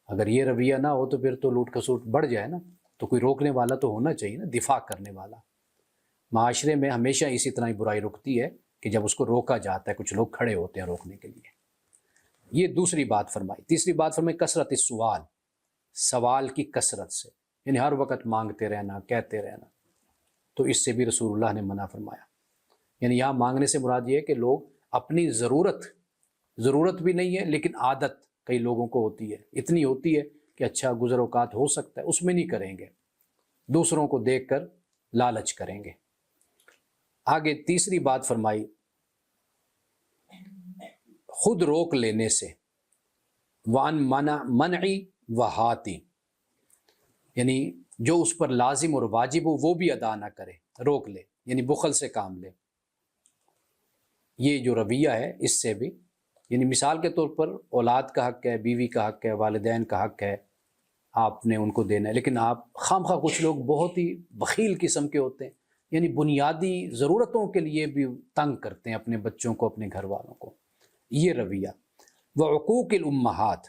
اگر یہ رویہ نہ ہو تو پھر تو لوٹ کھسوٹ بڑھ جائے نا، تو کوئی روکنے والا تو ہونا چاہیے نا، دفاع کرنے والا۔ معاشرے میں ہمیشہ اسی طرح ہی برائی رکتی ہے کہ جب اس کو روکا جاتا ہے، کچھ لوگ کھڑے ہوتے ہیں روکنے کے لیے۔ یہ دوسری بات فرمائی۔ تیسری بات فرمائی کثرت السؤال، سوال کی کثرت سے، یعنی ہر وقت مانگتے رہنا، کہتے رہنا، تو اس سے بھی رسول اللہ نے منع فرمایا۔ یعنی یہاں مانگنے سے مراد یہ ہے کہ لوگ اپنی ضرورت بھی نہیں ہے لیکن عادت کئی لوگوں کو ہوتی ہے، اتنی ہوتی ہے کہ اچھا گزر اوقات ہو سکتا ہے، اس میں نہیں کریں گے، دوسروں کو دیکھ کر لالچ کریں گے۔ آگے تیسری بات فرمائی خود روک لینے سے، وان منعی وہاتی، یعنی جو اس پر لازم اور واجب ہو وہ بھی ادا نہ کرے، روک لے، یعنی بخل سے کام لے۔ یہ جو رویہ ہے اس سے بھی، یعنی مثال کے طور پر اولاد کا حق ہے، بیوی کا حق ہے، والدین کا حق ہے، آپ نے ان کو دینا ہے، لیکن آپ خواہ کچھ لوگ بہت ہی بخیل قسم کے ہوتے ہیں، یعنی بنیادی ضرورتوں کے لیے بھی تنگ کرتے ہیں اپنے بچوں کو، اپنے گھر والوں کو، یہ رویہ۔ وعقوق الامہات،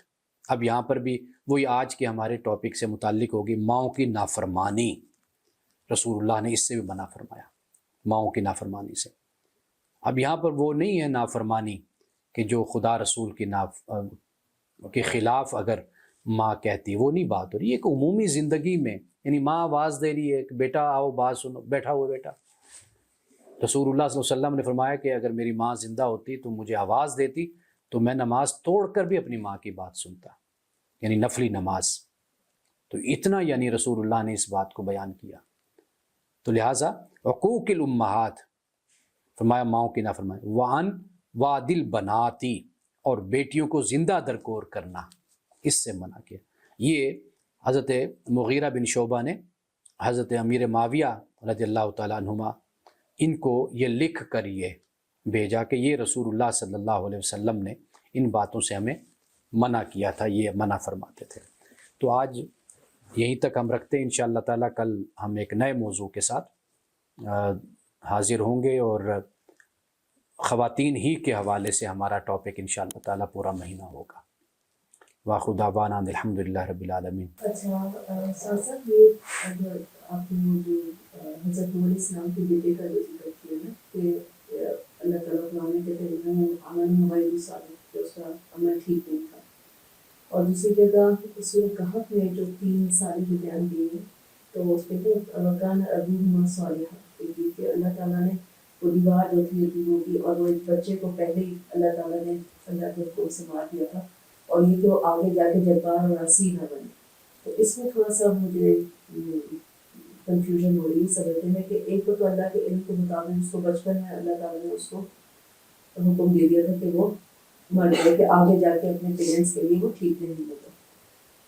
اب یہاں پر بھی وہی آج کے ہمارے ٹاپک سے متعلق ہوگی، ماؤں کی نافرمانی۔ رسول اللہ نے اس سے بھی منع فرمایا، ماؤں کی نافرمانی سے۔ اب یہاں پر وہ نہیں ہے نافرمانی کہ جو خدا رسول کے خلاف اگر ماں کہتی، وہ نہیں بات ہو رہی، ایک عمومی زندگی میں، یعنی ماں آواز دے رہی ہے کہ بیٹا آؤ بات سنو، بیٹھا ہوا بیٹا۔ رسول اللہ صلی اللہ علیہ وسلم نے فرمایا کہ اگر میری ماں زندہ ہوتی تو مجھے آواز دیتی تو میں نماز توڑ کر بھی اپنی ماں کی بات سنتا، یعنی نفلی نماز۔ تو اتنا یعنی رسول اللہ نے اس بات کو بیان کیا۔ تو لہٰذا عقوق الامہات، فرمایا ماؤں کی نافرمانی، وعن وادل بناتی، اور بیٹیوں کو زندہ درگور کرنا، اس سے منع کیا۔ یہ حضرت مغیرہ بن شعبہ نے حضرت امیر معاویہ رضی اللہ تعالیٰ عنہما ان کو یہ لکھ کر یہ بھیجا کہ یہ رسول اللہ صلی اللہ علیہ وسلم نے ان باتوں سے ہمیں منع کیا تھا، یہ منع فرماتے تھے۔ تو آج یہیں تک ہم رکھتے ہیں، انشاءاللہ تعالیٰ کل ہم ایک نئے موضوع کے ساتھ حاضر ہوں گے، اور خواتین ہی کے حوالے سے ہمارا ٹاپک انشاءاللہ تعالیٰ پورا مہینہ ہوگا۔ وآخر دعوانا الحمدللہ رب العالمین۔ اچھا سر صاحب، یہ اگر آپ نے جو حضرت علیہ السلام کے بیٹے کا جو ذکر کیا نا کہ اللہ تعالیٰ قرآن کہتے ہیں عمل غیر صالح، کہ اس کا عمل ٹھیک نہیں تھا، اور دوسری جگہ سورۃ کہف میں جو 3 صالح بیان دیے ہیں تو اس پہ وکان ابوہما صالحا، کہ اللہ تعالیٰ نے وہ دیوار جو تھی دور ہوگی، اور وہ ایک بچے کو پہلے ہی اللہ تعالیٰ نے اللہ کو سے مار دیا تھا، اور یہ کہ وہ آگے جا کے جبار اور عصی نہ بنے۔ تو اس میں تھوڑا سا مجھے کنفیوژن ہو رہی ہے سمجھنے میں کہ ایک تو اللہ کے علم کے مطابق اس کو بچپن میں اللہ تعالیٰ نے اس کو حکم دے دیا تھا کہ وہ مر جائے، کہ آگے جا کے اپنے پیرنٹس کے لیے وہ ٹھیک نہیں ہوگا،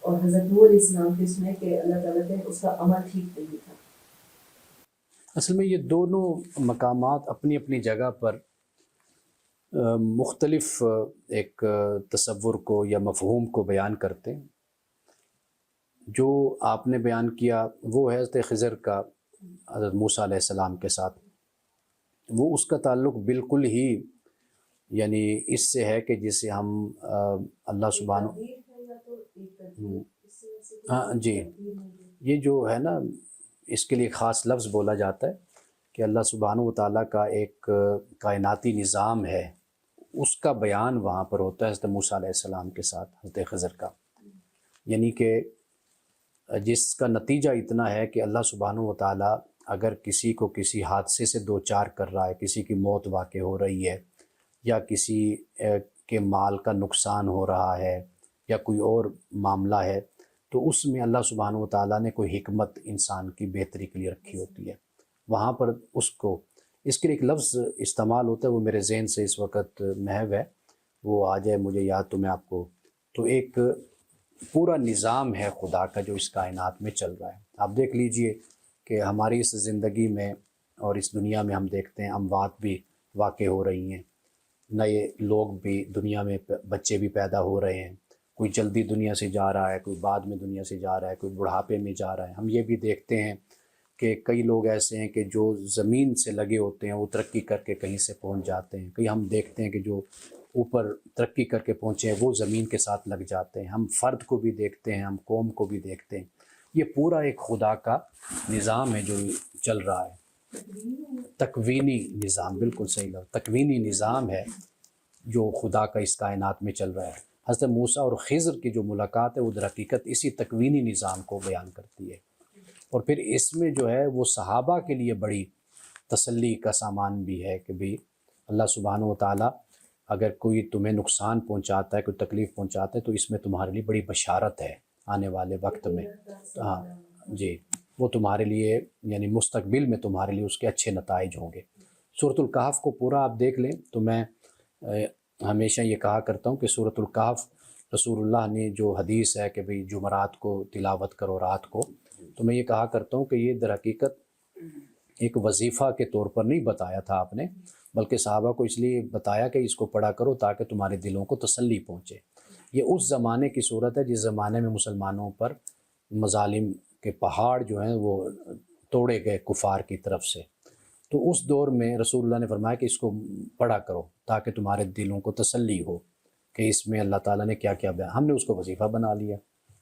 اور حضرت نوح علیہ السلام کے اس میں کہ اللہ تعالیٰ کے اس کا عمل ٹھیک نہیں تھا۔ اصل میں یہ دونوں مقامات اپنی اپنی جگہ پر مختلف ایک تصور کو یا مفہوم کو بیان کرتے ہیں۔ جو آپ نے بیان کیا وہ ہے حضرت خضر کا حضرت موسیٰ علیہ السلام کے ساتھ، وہ اس کا تعلق بالکل ہی یعنی اس سے ہے کہ جسے ہم اللہ سبحانہ، ہاں جی یہ جو ہے نا، اس کے لیے خاص لفظ بولا جاتا ہے کہ اللہ سبحانہ و تعالیٰ کا ایک کائناتی نظام ہے، اس کا بیان وہاں پر ہوتا ہے حضرت موسیٰ علیہ السلام کے ساتھ حضرت خضر کا، یعنی کہ جس کا نتیجہ اتنا ہے کہ اللہ سبحانہ و تعالیٰ اگر کسی کو کسی حادثے سے دو چار کر رہا ہے، کسی کی موت واقع ہو رہی ہے، یا کسی کے مال کا نقصان ہو رہا ہے، یا کوئی اور معاملہ ہے، تو اس میں اللہ سبحانہ و تعالیٰ نے کوئی حکمت انسان کی بہتری کے لیے رکھی ہوتی ہے، وہاں پر اس کے لیے ایک لفظ استعمال ہوتا ہے، وہ میرے ذہن سے اس وقت محو ہے، وہ آ جائے مجھے یاد تو میں آپ کو، تو ایک پورا نظام ہے خدا کا جو اس کائنات میں چل رہا ہے۔ آپ دیکھ لیجئے کہ ہماری اس زندگی میں اور اس دنیا میں ہم دیکھتے ہیں اموات بھی واقع ہو رہی ہیں، نئے لوگ بھی دنیا میں، بچے بھی پیدا ہو رہے ہیں، کوئی جلدی دنیا سے جا رہا ہے، کوئی بعد میں دنیا سے جا رہا ہے، کوئی بڑھاپے میں جا رہا ہے۔ ہم یہ بھی دیکھتے ہیں کہ کئی لوگ ایسے ہیں کہ جو زمین سے لگے ہوتے ہیں وہ ترقی کر کے کہیں سے پہنچ جاتے ہیں، کئی ہم دیکھتے ہیں کہ جو اوپر ترقی کر کے پہنچے ہیں وہ زمین کے ساتھ لگ جاتے ہیں، ہم فرد کو بھی دیکھتے ہیں، ہم قوم کو بھی دیکھتے ہیں۔ یہ پورا ایک خدا کا نظام ہے جو چل رہا ہے، تکوینی نظام، بالکل صحیح لفظ، تکوینی نظام ہے جو خدا کا اس کائنات میں چل رہا ہے۔ حضرت موسیٰ اور خضر کی جو ملاقات ہے وہ در حقیقت اسی تکوینی نظام کو بیان کرتی ہے، اور پھر اس میں جو ہے وہ صحابہ کے لیے بڑی تسلی کا سامان بھی ہے کہ بھی اللہ سبحانہ و تعالیٰ اگر کوئی تمہیں نقصان پہنچاتا ہے، کوئی تکلیف پہنچاتا ہے، تو اس میں تمہارے لیے بڑی بشارت ہے آنے والے وقت میں، ہاں جی، وہ تمہارے لیے یعنی مستقبل میں تمہارے لیے اس کے اچھے نتائج ہوں گے۔ سورۃ الکہف کو پورا آپ دیکھ لیں تو میں ہمیشہ یہ کہا کرتا ہوں کہ سورۃ الکہف رسول اللہ نے جو حدیث ہے کہ بھئی جمعرات کو تلاوت کرو رات کو، تو میں یہ کہا کرتا ہوں کہ یہ در حقیقت ایک وظیفہ کے طور پر نہیں بتایا تھا آپ نے، بلکہ صحابہ کو اس لیے بتایا کہ اس کو پڑھا کرو تاکہ تمہارے دلوں کو تسلی پہنچے۔ یہ اس زمانے کی صورت ہے جس زمانے میں مسلمانوں پر مظالم کے پہاڑ جو ہیں وہ توڑے گئے کفار کی طرف سے، تو اس دور میں رسول اللہ نے فرمایا کہ اس کو پڑھا کرو تاکہ تمہارے دلوں کو تسلی ہو کہ اس میں اللہ تعالیٰ نے کیا کیا بیان۔ ہم نے اس کو وظیفہ بنا لیا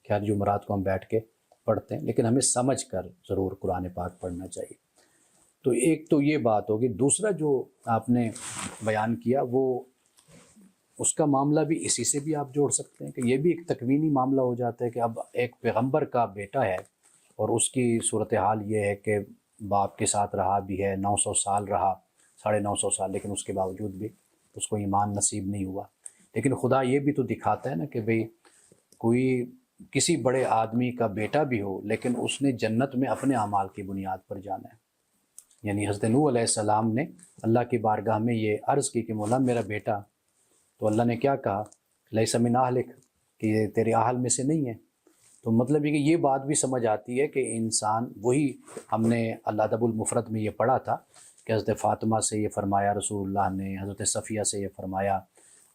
کہ ہر جمعرات کو ہم بیٹھ کے پڑھتے ہیں، لیکن ہمیں سمجھ کر ضرور قرآن پاک پڑھنا چاہیے۔ تو ایک تو یہ بات ہوگی۔ دوسرا جو آپ نے بیان کیا وہ اس کا معاملہ بھی اسی سے بھی آپ جوڑ سکتے ہیں کہ یہ بھی ایک تکوینی معاملہ ہو جاتا ہے کہ اب ایک پیغمبر کا بیٹا ہے اور اس کی صورتحال یہ ہے کہ باپ کے ساتھ رہا بھی ہے، 900 سال رہا، 950 سال، لیکن اس کے باوجود بھی اس کو ایمان نصیب نہیں ہوا۔ لیکن خدا یہ بھی تو دکھاتا ہے نا کہ بھئی کوئی کسی بڑے آدمی کا بیٹا بھی ہو لیکن اس نے جنت میں اپنے اعمال کی بنیاد پر جانا ہے۔ یعنی حضرت نوح علیہ السلام نے اللہ کی بارگاہ میں یہ عرض کی کہ مولا میرا بیٹا، تو اللہ نے کیا کہا، لیس من اہلک، کہ یہ تیرے اہل میں سے نہیں ہے۔ تو مطلب یہ کہ یہ بات بھی سمجھ آتی ہے کہ انسان وہی ہم نے الادب المفرد میں یہ پڑھا تھا کہ حضرت فاطمہ سے یہ فرمایا رسول اللہ نے، حضرت صفیہ سے یہ فرمایا،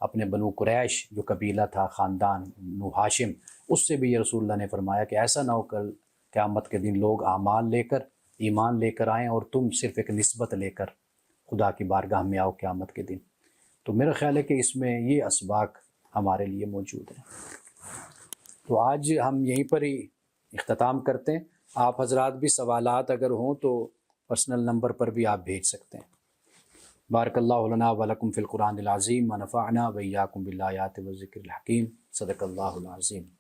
اپنے بنو قریش جو قبیلہ تھا خاندان بنو ہاشم، اس سے بھی یہ رسول اللہ نے فرمایا کہ ایسا نہ ہو کل قیامت کے دن لوگ اعمال لے کر، ایمان لے کر آئیں اور تم صرف ایک نسبت لے کر خدا کی بارگاہ میں آؤ قیامت کے دن۔ تو میرا خیال ہے کہ اس میں یہ اسباق ہمارے لیے موجود ہیں۔ تو آج ہم یہیں پر ہی اختتام کرتے ہیں۔ آپ حضرات بھی سوالات اگر ہوں تو پرسنل نمبر پر بھی آپ بھیج سکتے ہیں۔ بارک اللہ لنا ولکم فی القرآن العظیم ونفعنا وإیاکم بالآیات والذکر الحکیم، صدق اللہ العظیم۔